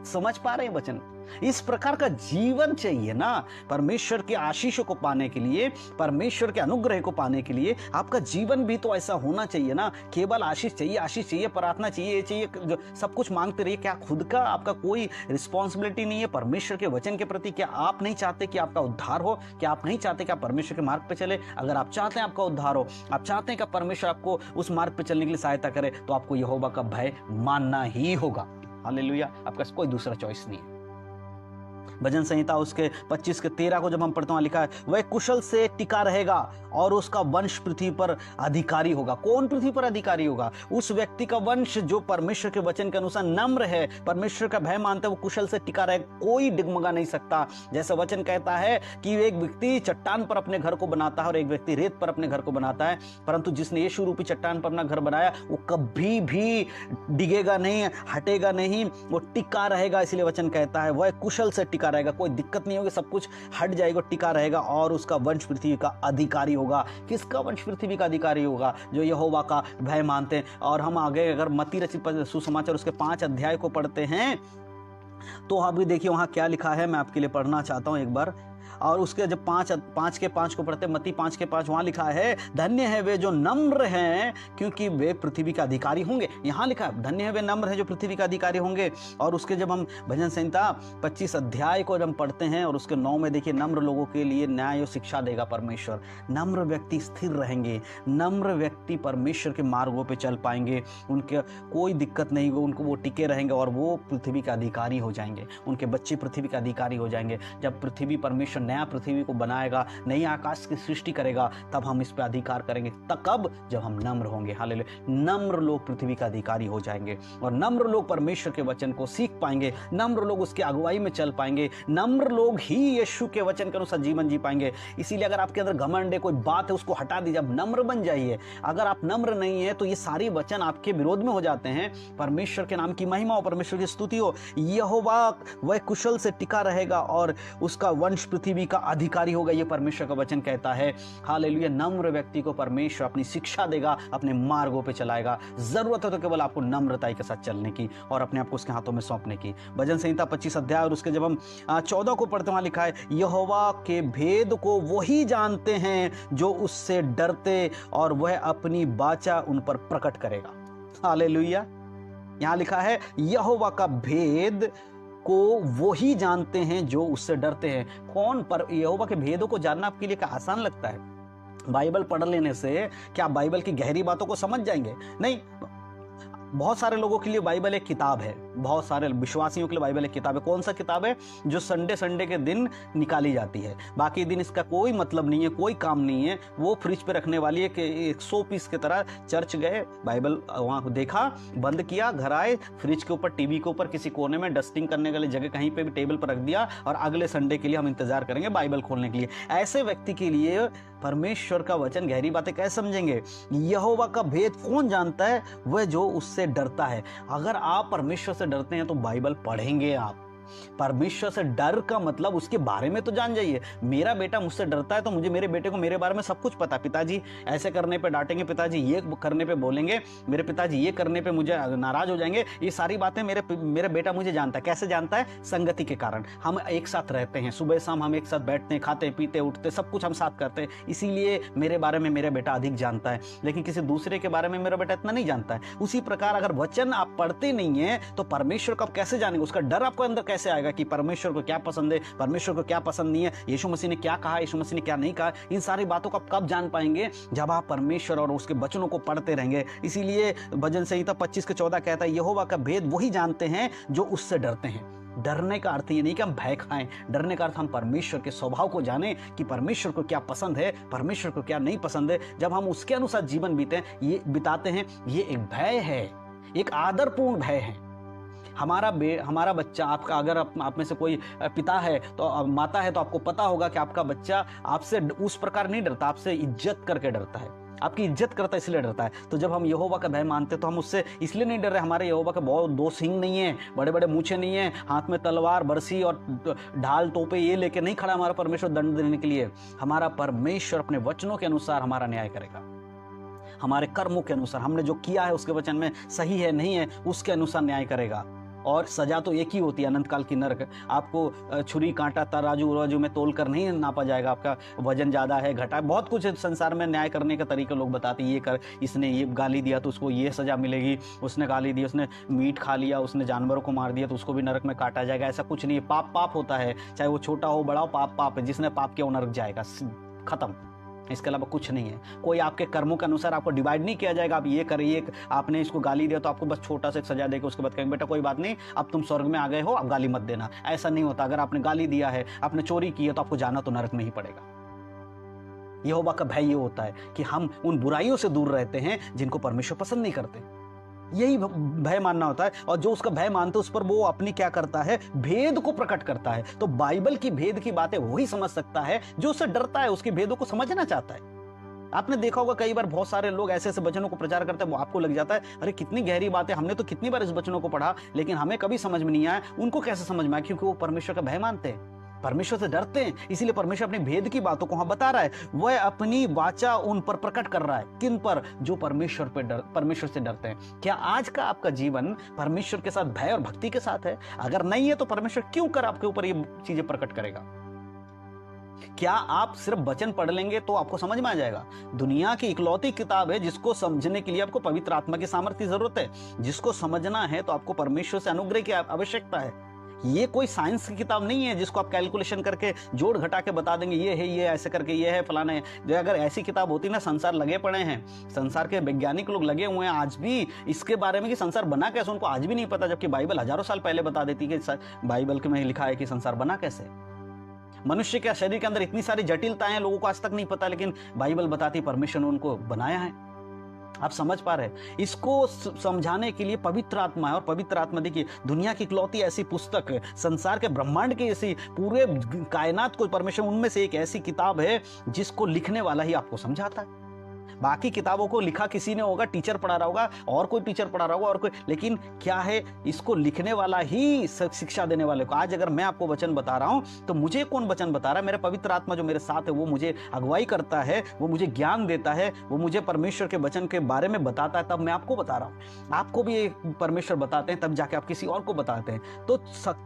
समझ पा रहे हैं वचन? इस प्रकार का जीवन चाहिए ना परमेश्वर के आशीषों को पाने के लिए, परमेश्वर के अनुग्रह को पाने के लिए। आपका जीवन भी तो ऐसा होना चाहिए ना। केवल आशीष चाहिए, प्रार्थना चाहिए, ये चाहिए, सब कुछ मांगते रहिए। क्या खुद का आपका कोई रिस्पॉन्सिबिलिटी नहीं है परमेश्वर के वचन के प्रति? क्या आप नहीं चाहते कि आपका उद्धार हो? क्या आप नहीं चाहते कि आप परमेश्वर के मार्ग पे चले? अगर आप चाहते हैं आपका उद्धार हो, आप चाहते हैं कि परमेश्वर आपको उस मार्ग पे चलने के लिए सहायता करे, तो आपको यहोवा का भय मानना ही होगा। हालेलुया। आपका कोई दूसरा चॉइस नहीं है। भजन संहिता उसके 25 के 13 को जब हम पढ़ते हैं, लिखा है वह कुशल से टिका रहेगा और उसका वंश पृथ्वी पर अधिकारी होगा। कौन पृथ्वी पर अधिकारी होगा? उस व्यक्ति का वंश जो परमेश्वर के वचन के अनुसार नम्र है, परमेश्वर का भय मानता है, वो कुशल से टिका रहेगा, कोई डिगमगा नहीं सकता। जैसा वचन कहता है कि एक व्यक्ति चट्टान पर अपने घर को बनाता है और एक व्यक्ति रेत पर अपने घर को बनाता है, परंतु जिसने यीशु रूपी चट्टान पर अपना घर बनाया वो कभी भी डिगेगा नहीं, हटेगा नहीं, वो टिका रहेगा। इसलिए वचन कहता है वह कुशल से टिका रहेगा, कोई दिक्कत नहीं होगी, सब कुछ हट जाएगा, टिका रहेगा और उसका वंश पृथ्वी का अधिकारी होगा। किसका वंश पृथ्वी का अधिकारी होगा? जो यहोवा का भय मानते हैं। और हम आगे अगर मत्ती रचित सुसमाचार उसके 5 अध्याय को पढ़ते हैं तो आप भी देखिए वहां क्या लिखा है। मैं आपके लिए पढ़ना चाहता हूं एक बार। और उसके जब 5 के 5 को पढ़ते, मत्ती 5 के 5, वहां लिखा है धन्य है वे जो नम्र हैं क्योंकि वे पृथ्वी का अधिकारी होंगे। यहां लिखा है धन्य है वे नम्र हैं जो पृथ्वी का अधिकारी होंगे। और उसके जब हम भजन संहिता 25 अध्याय को जब पढ़ते हैं और उसके 9 में देखिए, नम्र लोगों के लिए न्याय और शिक्षा देगा परमेश्वर। नम्र व्यक्ति स्थिर रहेंगे, नम्र व्यक्ति परमेश्वर के मार्गों पर चल पाएंगे, उनके कोई दिक्कत नहीं होगी, उनको वो टिके रहेंगे और वो पृथ्वी के अधिकारी हो जाएंगे, उनके बच्चे पृथ्वी के अधिकारी हो जाएंगे। जब पृथ्वी परमेश्वर नया पृथ्वी को बनाएगा, नई आकाश की सृष्टि करेगा, तब हम इस पे अधिकार करेंगे। तब कब? जब हम नम्र होंगे। हालेलुया। नम्र लोग पृथ्वी का अधिकारी हो जाएंगे और नम्र लोग परमेश्वर के वचन को सीख पाएंगे, नम्र लोग उसकी अगुवाई में चल पाएंगे, नम्र लोग ही यीशु के वचन के अनुसार जीवन जी पाएंगे। इसीलिए अगर आपके अंदर घमंड है, कोई बात है, उसको हटा दीजिए, अब नम्र बन जाइए। अगर आप नम्र नहीं है तो ये सारे वचन आपके विरोध में हो जाते हैं। परमेश्वर के नाम की महिमा हो, परमेश्वर की स्तुति हो। यहोवा वह कुशल से टिका रहेगा और उसका वंश पृथ्वी का अधिकारी होगा, ये परमेश्वर का वचन कहता है। हालेलुया। नम्र व्यक्ति को परमेश्वर अपनी शिक्षा देगा, अपने मार्गों पे चलाएगा। जरूरत है तो केवल आपको नम्रता के साथ चलने की और अपने आप को उसके हाथों में सौंपने की। भजन संहिता 25 अध्याय और उसके जब हम 14 को पढ़ते, वहां लिखा है यहोवा के भेद को वही जानते हैं जो उससे डरते और वह अपनी वाचा उन पर प्रकट करेगा। हालेलुया। यहां लिखा है यहोवा का भेद को वो ही जानते हैं जो उससे डरते हैं। कौन? पर यहोवा के भेदों को जानना आपके लिए क्या आसान लगता है? बाइबल पढ़ लेने से क्या आप बाइबल की गहरी बातों को समझ जाएंगे? नहीं। बहुत सारे लोगों के लिए बाइबल एक किताब है, बहुत सारे विश्वासियों के लिए बाइबल एक किताब है। कौन सा किताब है? जो संडे के दिन निकाली जाती है, बाकी दिन इसका कोई मतलब नहीं है, कोई काम नहीं है। वो फ्रिज पे रखने वाली है कि एक 100 पीस की तरह। चर्च गए, बाइबल वहाँ देखा, बंद किया, घर आए, फ्रिज के ऊपर, टीवी के ऊपर, किसी कोने में डस्टिंग करने के लिए जगह कहीं पे भी टेबल पर रख दिया, और अगले संडे के लिए हम इंतजार करेंगे बाइबल खोलने के लिए। ऐसे व्यक्ति के लिए परमेश्वर का वचन, गहरी बातें कैसे समझेंगे? यहोवा का भेद कौन जानता है? वह जो उससे डरता है। अगर आप परमेश्वर से डरते हैं तो बाइबल पढ़ेंगे आप। परमेश्वर से डर का मतलब उसके बारे में तो जान जाइए। मेरा बेटा मुझसे डरता है तो मुझे, मेरे बेटे को मेरे बारे में सब कुछ पता। पिताजी ऐसे करने पे डांटेंगे, पिताजी ये करने पे बोलेंगे, मेरे पिताजी ये करने पे मुझे नाराज हो जाएंगे। ये सारी बातें मेरा बेटा मुझे जानता है। कैसे जानता है? संगति के कारण। हम एक साथ रहते हैं, सुबह शाम हम एक साथ बैठते हैं, खाते पीते उठते, सब कुछ हम साथ करते हैं। इसीलिए मेरे बारे में मेरा बेटा अधिक जानता है, लेकिन किसी दूसरे के बारे में मेरा बेटा इतना नहीं जानता है। उसी प्रकार अगर वचन आप पढ़ते नहीं है तो परमेश्वर को आप कैसे जानेंगे? उसका डर आपको अंदर कैसे आएगा कि परमेश्वर को क्या पसंद है, परमेश्वर को क्या पसंद नहीं है, यीशु मसीह ने क्या कहा, यीशु मसीह ने क्या नहीं कहा? इन सारी बातों को आप कब जान पाएंगे? जब आप परमेश्वर और उसके वचनों को पढ़ते रहेंगे। इसीलिए भजन संहिता 25:14 कहता है, यहोवा का भेद वही जानते हैं जो उससे डरते हैं। डरने का अर्थ ये नहीं कि हम भय खाएं, डरने का अर्थ हम परमेश्वर के स्वभाव को जानें कि परमेश्वर को क्या पसंद है, परमेश्वर को क्या नहीं पसंद है। जब हम उसके अनुसार जीवन बिताते हैं, ये एक भय है, एक आदरपूर्ण भय है। हमारा बच्चा, आपका, अगर आप में से कोई पिता है तो माता है, तो आपको पता होगा कि आपका बच्चा आपसे उस प्रकार नहीं डरता, आपसे इज्जत करके डरता है, आपकी इज्जत करता है इसलिए डरता है। तो जब हम यहोवा का भय मानते हैं तो हम उससे इसलिए नहीं डर रहे। हमारे यहोवा के बहुत 2 सींग नहीं है, बड़े बड़े मूछे नहीं है, हाथ में तलवार, बरसी और ढाल, तोपे ये लेके नहीं खड़ा हमारा परमेश्वर दंड देने के लिए। हमारा परमेश्वर अपने वचनों के अनुसार हमारा न्याय करेगा। हमारे कर्मों के अनुसार, हमने जो किया है उसके वचन में सही है नहीं है, उसके अनुसार न्याय करेगा। और सजा तो एक ही होती है, अनंत काल की नरक। आपको छुरी कांटा तराजू में तोल कर नहीं नापा जाएगा। आपका वजन ज़्यादा है, घटा है, बहुत कुछ संसार में न्याय करने का तरीका लोग बताते हैं। ये कर, इसने ये गाली दिया तो उसको ये सजा मिलेगी, उसने गाली दी, उसने मीट खा लिया, उसने जानवरों को मार दिया तो उसको भी नरक में काटा जाएगा। ऐसा कुछ नहीं है। पाप पाप होता है, चाहे वो छोटा हो बड़ा हो, पाप पाप है। जिसने पाप किया वो नरक जाएगा, खत्म। इसके अलावा कुछ नहीं है। कोई आपके कर्मों के अनुसार आपको डिवाइड नहीं किया जाएगा। आप ये करिए, आपने इसको गाली दिया तो आपको बस छोटा सा एक सजा देकर उसके बाद कहेंगे बेटा कोई बात नहीं, अब तुम स्वर्ग में आ गए हो, अब गाली मत देना। ऐसा नहीं होता। अगर आपने गाली दिया है, आपने चोरी की है, तो आपको जाना तो नरक में ही पड़ेगा। यहोवा का भय ये होता है कि हम उन बुराइयों से दूर रहते हैं जिनको परमेश्वर पसंद नहीं करते। यही भय मानना होता है। और जो उसका भय मानते उस पर वो अपनी क्या करता है? भेद को प्रकट करता है। तो बाइबल की भेद की बातें वही समझ सकता है जो उससे डरता है, उसके भेदों को समझना चाहता है। आपने देखा होगा कई बार बहुत सारे लोग ऐसे ऐसे वचनों को प्रचार करते हैं, वो आपको लग जाता है अरे कितनी गहरी बात है, हमने तो कितनी बार इस वचनों को पढ़ा लेकिन हमें कभी समझ में नहीं आया। उनको कैसे समझ में आया? क्योंकि वो परमेश्वर का भय मानते हैं, परमेश्वर से डरते हैं। इसीलिए परमेश्वर अपने भेद की बातों को बता रहा है। वह अपनी वाचा उन पर प्रकट कर रहा है। किन पर? जो परमेश्वर से डरते हैं। क्या आज का आपका जीवन परमेश्वर के साथ भय और भक्ति के साथ है? अगर नहीं है तो परमेश्वर क्यों कर आपके ऊपर ये चीजें प्रकट करेगा? क्या आप सिर्फ वचन पढ़ लेंगे तो आपको समझ में आ जाएगा? दुनिया की इकलौती किताब है जिसको समझने के लिए आपको पवित्र आत्मा की सामर्थ्य की जरूरत है। जिसको समझना है तो आपको परमेश्वर से अनुग्रह की आवश्यकता है। ये कोई साइंस की किताब नहीं है जिसको आप कैलकुलेशन करके जोड़ घटा के बता देंगे ये है, ये ऐसे करके ये है, फलाना है। जो अगर ऐसी किताब होती ना, संसार लगे पड़े हैं, संसार के वैज्ञानिक लोग लगे हुए हैं आज भी इसके बारे में कि संसार बना कैसे, उनको आज भी नहीं पता। जबकि बाइबल हजारों साल पहले बता देती कि बाइबल में लिखा है कि संसार बना कैसे। मनुष्य के शरीर के अंदर इतनी सारी जटिलताएं हैं, लोगों को आज तक नहीं पता, लेकिन बाइबल बताती परमेश्वर ने उनको बनाया है। आप समझ पा रहे हैं? इसको समझाने के लिए पवित्र आत्मा है। और पवित्र आत्मा देखिए, दुनिया की इकलौती ऐसी पुस्तक है, संसार के ब्रह्मांड की ऐसी, पूरे कायनात को परमेश्वर, उनमें से एक ऐसी किताब है जिसको लिखने वाला ही आपको समझाता है। बाकी किताबों को लिखा किसी ने होगा, टीचर पढ़ा रहा होगा, और कोई टीचर पढ़ा रहा होगा, और कोई, लेकिन क्या है, इसको लिखने वाला ही शिक्षा देने वाले को। आज अगर मैं आपको वचन बता रहा हूं तो मुझे कौन वचन बता रहा है? मेरा पवित्र आत्मा जो मेरे साथ है, वो मुझे अगुवाई करता है, वो मुझे ज्ञान देता है, वो मुझे परमेश्वर के वचन के बारे में बताता है, तब मैं आपको बता रहा हूं। आपको भी परमेश्वर बताते हैं, तब जाके आप किसी और को बताते हैं। तो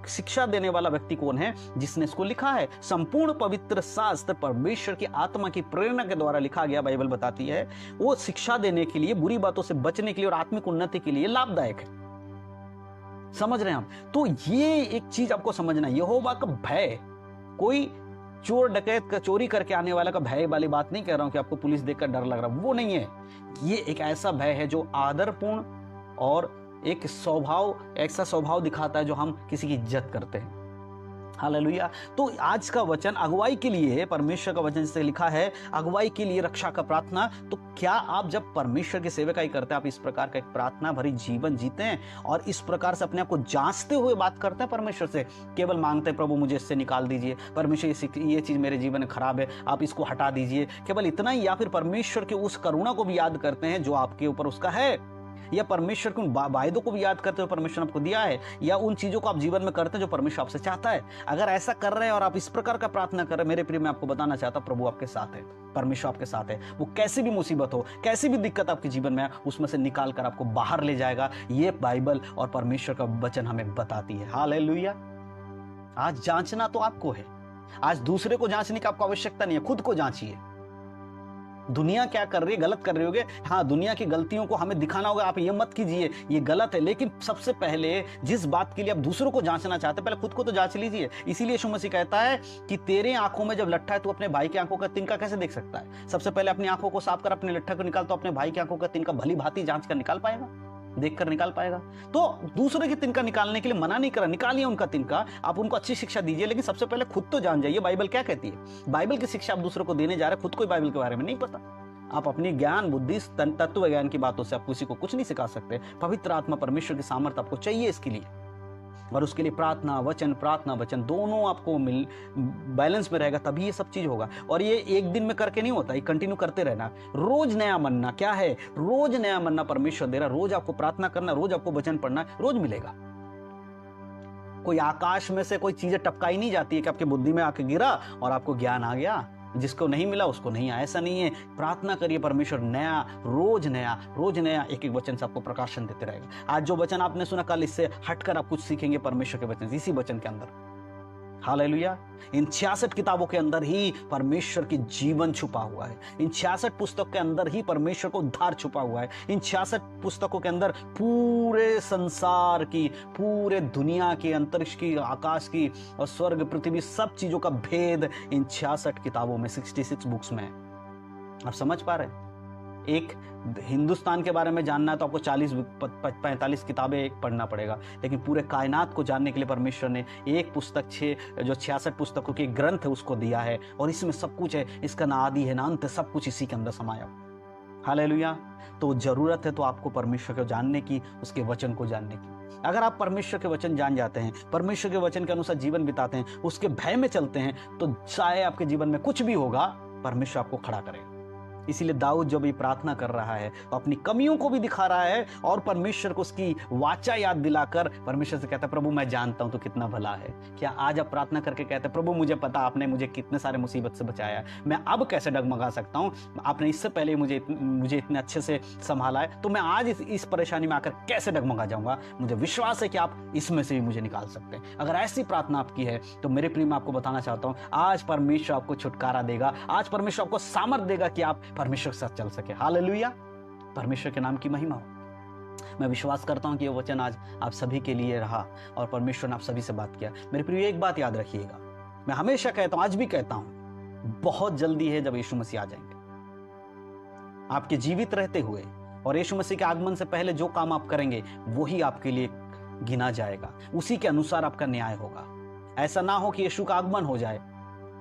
शिक्षा देने वाला व्यक्ति कौन है? जिसने इसको लिखा है। संपूर्ण पवित्र शास्त्र परमेश्वर की आत्मा की प्रेरणा के द्वारा लिखा गया, बाइबल बताती है। वो शिक्षा देने के लिए, बुरी बातों से बचने के लिए और आत्मिक उन्नति के लिए लाभदायक है। समझ रहे हैं हम? तो ये एक चीज आपको समझना है, यहोवा का भय कोई चोर डकैत का चोरी करके आने वाला का भय वाली बात नहीं कह रहा हूं कि आपको पुलिस देखकर डर लग रहा, वो नहीं है। ये एक ऐसा भय है जो आदरपूर्ण और एक ऐसा स्वभाव दिखाता है जो हम किसी की इज्जत करते हैं। हालेलुया। तो आज का वचन अगुवाई के लिए है, परमेश्वर का वचन से लिखा है अगुवाई के लिए रक्षा का प्रार्थना। तो क्या आप जब परमेश्वर की सेवकाई करते हैं, आप इस प्रकार का एक प्रार्थना भरी जीवन जीते हैं और इस प्रकार से अपने आप को जांचते हुए बात करते हैं परमेश्वर से, केवल मांगते हैं प्रभु मुझे इससे निकाल दीजिए, परमेश्वर ये चीज मेरे जीवन में खराब है, आप इसको हटा दीजिए, केवल इतना ही? या फिर परमेश्वर की उस करुणा को भी याद करते हैं जो आपके ऊपर उसका है, या परमेश्वर के उन वायदों को भी याद करते हो परमेश्वर ने आपको दिया है, या उन चीजों को आप जीवन में करते हैं जो परमेश्वर आपसे चाहता है? अगर ऐसा कर रहे हैं और आप इस प्रकार का प्रार्थना कर रहे हैं, मेरे प्रिय, मैं आपको बताना चाहता हूं प्रभु आपके साथ है, परमेश्वर आपके साथ है। वो कैसी भी मुसीबत हो, कैसी भी दिक्कत आपके जीवन में है, उसमें से निकाल कर आपको बाहर ले जाएगा। ये बाइबल और परमेश्वर का वचन हमें बताती है। हालेलुया। आज जांचना तो आपको है, आज दूसरे को जांचने की आपको आवश्यकता नहीं है, खुद को जांचिए। दुनिया क्या कर रही है, गलत कर रही होगे, हाँ, दुनिया की गलतियों को हमें दिखाना होगा, आप ये मत कीजिए, ये गलत है, लेकिन सबसे पहले जिस बात के लिए आप दूसरों को जांचना चाहते हैं, पहले खुद को तो जांच लीजिए। इसीलिए यीशु मसीह कहता है कि तेरे आंखों में जब लट्ठा है तो अपने भाई की आंखों का तिनका कैसे देख सकता है? सबसे पहले अपनी आंखों को साफ कर अपने लट्ठा को निकाल, तो अपने भाई की आंखों का तिनका भली भांति जांच कर निकाल पाएगा, देखकर निकाल पाएगा। तो दूसरे की तिनका निकालने के लिए मना नहीं करा, निकालिए उनका तिनका, आप उनको अच्छी शिक्षा दीजिए, लेकिन सबसे पहले खुद तो जान जाइए बाइबल क्या कहती है। बाइबल की शिक्षा आप दूसरों को देने जा रहे हैं, खुद को बाइबल के बारे में नहीं पता। आप अपनी ज्ञान बुद्धि तत्व ज्ञान की बातों से आप किसी को कुछ नहीं सिखा सकते। पवित्र आत्मा परमेश्वर की सामर्थ्य आपको चाहिए इसके लिए, और उसके लिए प्रार्थना वचन दोनों आपको बैलेंस में रहेगा, तभी ये सब चीज होगा। और ये एक दिन में करके नहीं होता, ये कंटिन्यू करते रहना। रोज नया मन्ना क्या है? रोज नया मन्ना परमेश्वर दे रहा, रोज आपको प्रार्थना करना, रोज आपको वचन पढ़ना, रोज मिलेगा। कोई आकाश में से कोई चीजें टपकाई नहीं जाती है कि आपकी बुद्धि में आके गिरा और आपको ज्ञान आ गया, जिसको नहीं मिला उसको नहीं आया, ऐसा नहीं है। प्रार्थना करिए, परमेश्वर रोज नया एक एक वचन से आपको प्रकाशन देते रहेगा। आज जो वचन आपने सुना, कल इससे हटकर आप कुछ सीखेंगे परमेश्वर के वचन, इसी वचन के अंदर। हालेलुया। इन 66 किताबों के अंदर ही परमेश्वर की जीवन छुपा हुआ है। इन 66 पुस्तक के अंदर ही परमेश्वर को उद्धार छुपा हुआ है। इन 66 पुस्तकों के अंदर पूरे संसार की, पूरे दुनिया की, अंतरिक्ष की, आकाश की और स्वर्ग पृथ्वी सब चीजों का भेद इन 66 किताबों में, 66 बुक्स में है। आप समझ पा रहे हैं? एक हिंदुस्तान के बारे में जानना है तो आपको 40-45 किताबें पढ़ना पड़ेगा, लेकिन पूरे कायनात को जानने के लिए परमेश्वर ने एक पुस्तक 66 पुस्तकों की ग्रंथ है उसको दिया है, और इसमें सब कुछ है, इसका ना आदि है ना अंत, सब कुछ इसी के अंदर समाया। हालेलुया। तो जरूरत है तो आपको परमेश्वर को जानने की, उसके वचन को जानने की। अगर आप परमेश्वर के वचन जान जाते हैं, परमेश्वर के वचन के अनुसार जीवन बिताते हैं, उसके भय में चलते हैं, तो चाहे आपके जीवन में कुछ भी होगा, परमेश्वर आपको खड़ा करेगा। इसीलिए दाऊद जब ये प्रार्थना कर रहा है तो अपनी कमियों को भी दिखा रहा है और परमेश्वर को उसकी वाचा याद दिलाकर परमेश्वर से कहता है, प्रभु मैं जानता हूं तो कितना भला है। क्या आज आप प्रार्थना करके कहते हैं, प्रभु मुझे पता आपने मुझे कितने सारे मुसीबत से बचाया है, मैं अब कैसे डगमगा सकता हूं, आपने इससे पहले मुझे इतने अच्छे से संभाला है, तो मैं आज इस परेशानी में आकर कैसे डगमगा जाऊंगा। मुझे विश्वास है कि आप इसमें से भी मुझे निकाल सकते हैं। अगर ऐसी प्रार्थना आपकी है तो मेरे प्रिय, मैं आपको बताना चाहता हूं, आज परमेश्वर आपको छुटकारा देगा, आज परमेश्वर आपको सामर्थ देगा कि आप परमेश्वर के साथ चल सके। हालेलुया। परमेश्वर के नाम की महिमा हो। मैं विश्वास करता हूं कि यह वचन आज आप सभी के लिए रहा और परमेश्वर ने आप सभी से बात किया। मेरे प्रिय, एक बात याद रखिएगा, मैं हमेशा कहता हूं, आज भी कहता हूं, बहुत जल्दी है जब यीशु मसीह आ जाएंगे। आपके जीवित रहते हुए और यीशु मसीह के आगमन से पहले जो काम आप करेंगे वही आपके लिए गिना जाएगा, उसी के अनुसार आपका न्याय होगा। ऐसा ना हो कि यीशु का आगमन हो जाए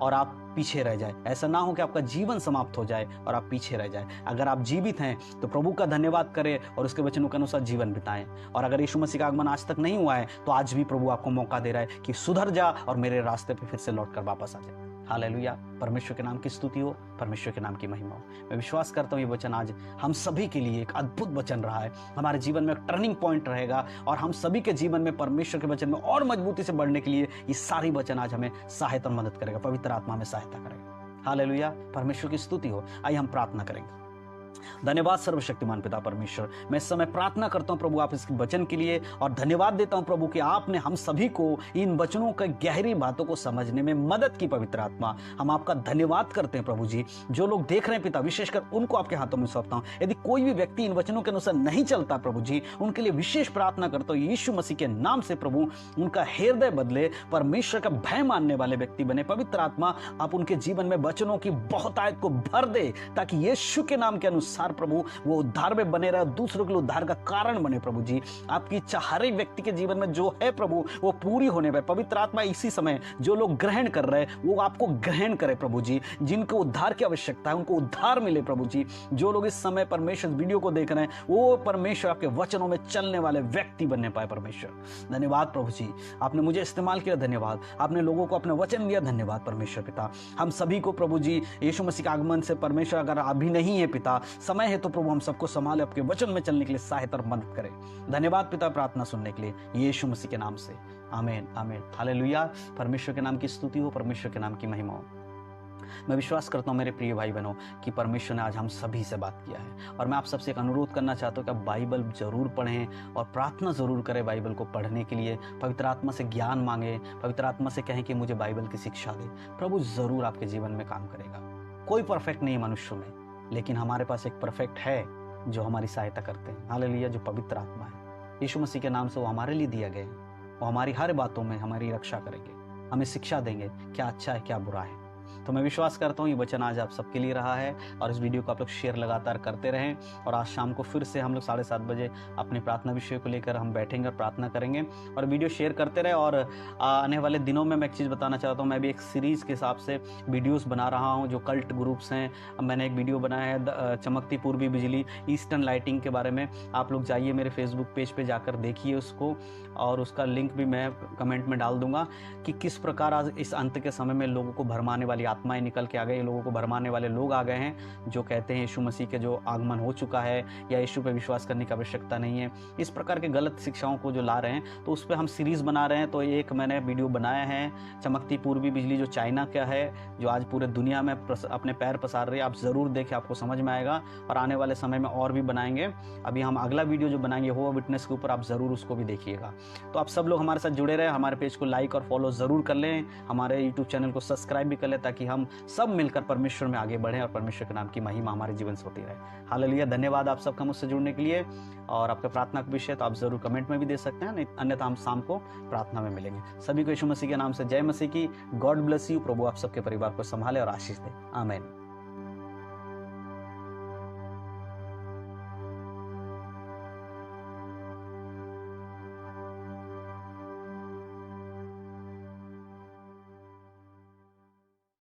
और आप पीछे रह जाए, ऐसा ना हो कि आपका जीवन समाप्त हो जाए और आप पीछे रह जाए। अगर आप जीवित हैं तो प्रभु का धन्यवाद करें और उसके वचनों के अनुसार जीवन बिताएं। और अगर यीशु मसीह का आगमन आज तक नहीं हुआ है तो आज भी प्रभु आपको मौका दे रहा है कि सुधर जा और मेरे रास्ते पे फिर से लौट कर वापस आ जाए। हालेलुया। परमेश्वर के नाम की स्तुति हो, परमेश्वर के नाम की महिमा हो। मैं विश्वास करता हूँ ये वचन आज हम सभी के लिए एक अद्भुत वचन रहा है, हमारे जीवन में एक टर्निंग पॉइंट रहेगा और हम सभी के जीवन में परमेश्वर के वचन में और मजबूती से बढ़ने के लिए ये सारी वचन आज हमें सहायता और मदद करेगा। पवित्र आत्मा हमें सहायता करेगा। हालेलुया। परमेश्वर की स्तुति हो। आइए हम प्रार्थना करेंगे। धन्यवाद सर्वशक्तिमान पिता परमेश्वर। मैं इस समय प्रार्थना करता हूं प्रभु आप इस वचन के लिए, और धन्यवाद देता हूं प्रभु कि आपने हम सभी को इन वचनों के गहरी बातों को समझने में मदद की। पवित्र आत्मा, हम आपका धन्यवाद करते हैं प्रभु जी। जो लोग देख रहे हैं पिता, विशेषकर उनको आपके हाथों में सौंपता हूं। यदि कोई भी व्यक्ति इन वचनों के अनुसार नहीं चलता प्रभु जी, उनके लिए विशेष प्रार्थना करता हूं यीशु मसीह के नाम से प्रभु, उनका हृदय बदले, परमेश्वर का भय मानने वाले व्यक्ति बने। पवित्र आत्मा, आप उनके जीवन में वचनों की बहुतायत को भर दे, ताकि यीशु के नाम के अनुसार प्रभु वो उद्धार में बने रहे, दूसरों के लिए उद्धार का कारण बने। प्रभु जी, आपकी इच्छा हर एक व्यक्ति के जीवन में जो है प्रभु, वो पूरी होने पर पवित्र आत्मा इसी समय जो लोग ग्रहण कर रहे हैं वो आपको ग्रहण करे प्रभु जी। जिनको उद्धार की आवश्यकता है उनको उद्धार मिले प्रभु जी। जो लोग इस समय परमेश्वर वीडियो को देख रहे हैं वो परमेश्वर आपके वचनों में चलने वाले व्यक्ति बनने पाए। परमेश्वर धन्यवाद प्रभु जी, आपने मुझे इस्तेमाल किया, धन्यवाद। आपने लोगों को अपने वचन दिया, धन्यवाद परमेश्वर पिता। हम सभी को प्रभु जी यीशु मसीह के आगमन से परमेश्वर अगर अभी नहीं है पिता, समय है तो प्रभु हम सबको संभाले, आपके वचन में चलने के लिए सहायता और मदद करें। धन्यवाद पिता प्रार्थना सुनने के लिए यीशु मसीह के नाम से, आमीन आमीन हालेलुया। परमेश्वर के नाम की स्तुति हो, परमेश्वर के नाम की महिमा हो। मैं विश्वास करता हूं मेरे प्रिय भाई बहनों कि परमेश्वर ने आज हम सभी से बात किया है, और मैं आप सबसे एक अनुरोध करना चाहता हूं कि आप बाइबल जरूर पढ़ें और प्रार्थना जरूर करें बाइबल को पढ़ने के लिए। पवित्र आत्मा से ज्ञान मांगे, पवित्र आत्मा से कहें कि मुझे बाइबल की शिक्षा दे। प्रभु जरूर आपके जीवन में काम करेगा। कोई परफेक्ट नहीं है मनुष्य में, लेकिन हमारे पास एक परफेक्ट है जो हमारी सहायता करते हैं। हालेलुया, जो पवित्र आत्मा है। यीशु मसीह के नाम से वो हमारे लिए दिया गया है। वो हमारी हर बातों में हमारी रक्षा करेंगे, हमें शिक्षा देंगे क्या अच्छा है क्या बुरा है। तो मैं विश्वास करता हूँ ये वचन आज आप सबके लिए रहा है, और इस वीडियो को आप लोग शेयर लगातार करते रहें। और आज शाम को फिर से हम लोग 7:30 बजे अपने प्रार्थना विषय को लेकर हम बैठेंगे और प्रार्थना करेंगे, और वीडियो शेयर करते रहे। और आने वाले दिनों में मैं एक चीज़ बताना चाहता हूँ, मैं भी एक सीरीज़ के हिसाब से वीडियोज़ बना रहा हूँ जो कल्ट ग्रुप्स हैं। मैंने एक वीडियो बनाया है चमकती पूर्वी बिजली, ईस्टर्न लाइटिंग के बारे में। आप लोग जाइए मेरे फेसबुक पेज पर जाकर देखिए उसको, और उसका लिंक भी मैं कमेंट में डाल दूंगा कि किस प्रकार आज इस अंत के समय में लोगों को भरमाने वाली आत्माएं निकल के आ गई, लोगों को भरमाने वाले लोग आ गए हैं जो कहते हैं यीशु मसीह के जो आगमन हो चुका है या यीशु पे विश्वास करने की आवश्यकता नहीं है। इस प्रकार के गलत शिक्षाओं को जो ला रहे हैं, तो उस पर हम सीरीज़ बना रहे हैं। तो एक मैंने वीडियो बनाया है चमकती पूर्वी बिजली, जो चाइना का है, जो आज पूरे दुनिया में अपने पैर पसार रही है। आप ज़रूर देखें, आपको समझ में आएगा, और आने वाले समय में और भी बनाएंगे। अभी हम अगला वीडियो जो बनाएंगे हो विटनेस के ऊपर, आप ज़रूर उसको भी देखिएगा। तो आप सब लोग हमारे साथ जुड़े रहे, हमारे पेज को लाइक और फॉलो ज़रूर कर लें, हमारे यूट्यूब चैनल को सब्सक्राइब भी कर लें, ताकि हम सब मिलकर परमेश्वर में आगे बढ़ें और परमेश्वर के नाम की महिमा हमारे जीवन से होती रहे। हालेलुया, धन्यवाद आप सबका मुझसे जुड़ने के लिए। और आपके प्रार्थना का विषय तो आप जरूर कमेंट में भी दे सकते हैं, अन्यथा हम शाम को प्रार्थना में मिलेंगे। सभी को यीशु मसीह के नाम से जय मसीह की। God bless you. प्रभु आप सबके परिवार को संभाले और आशीष दे। आमीन।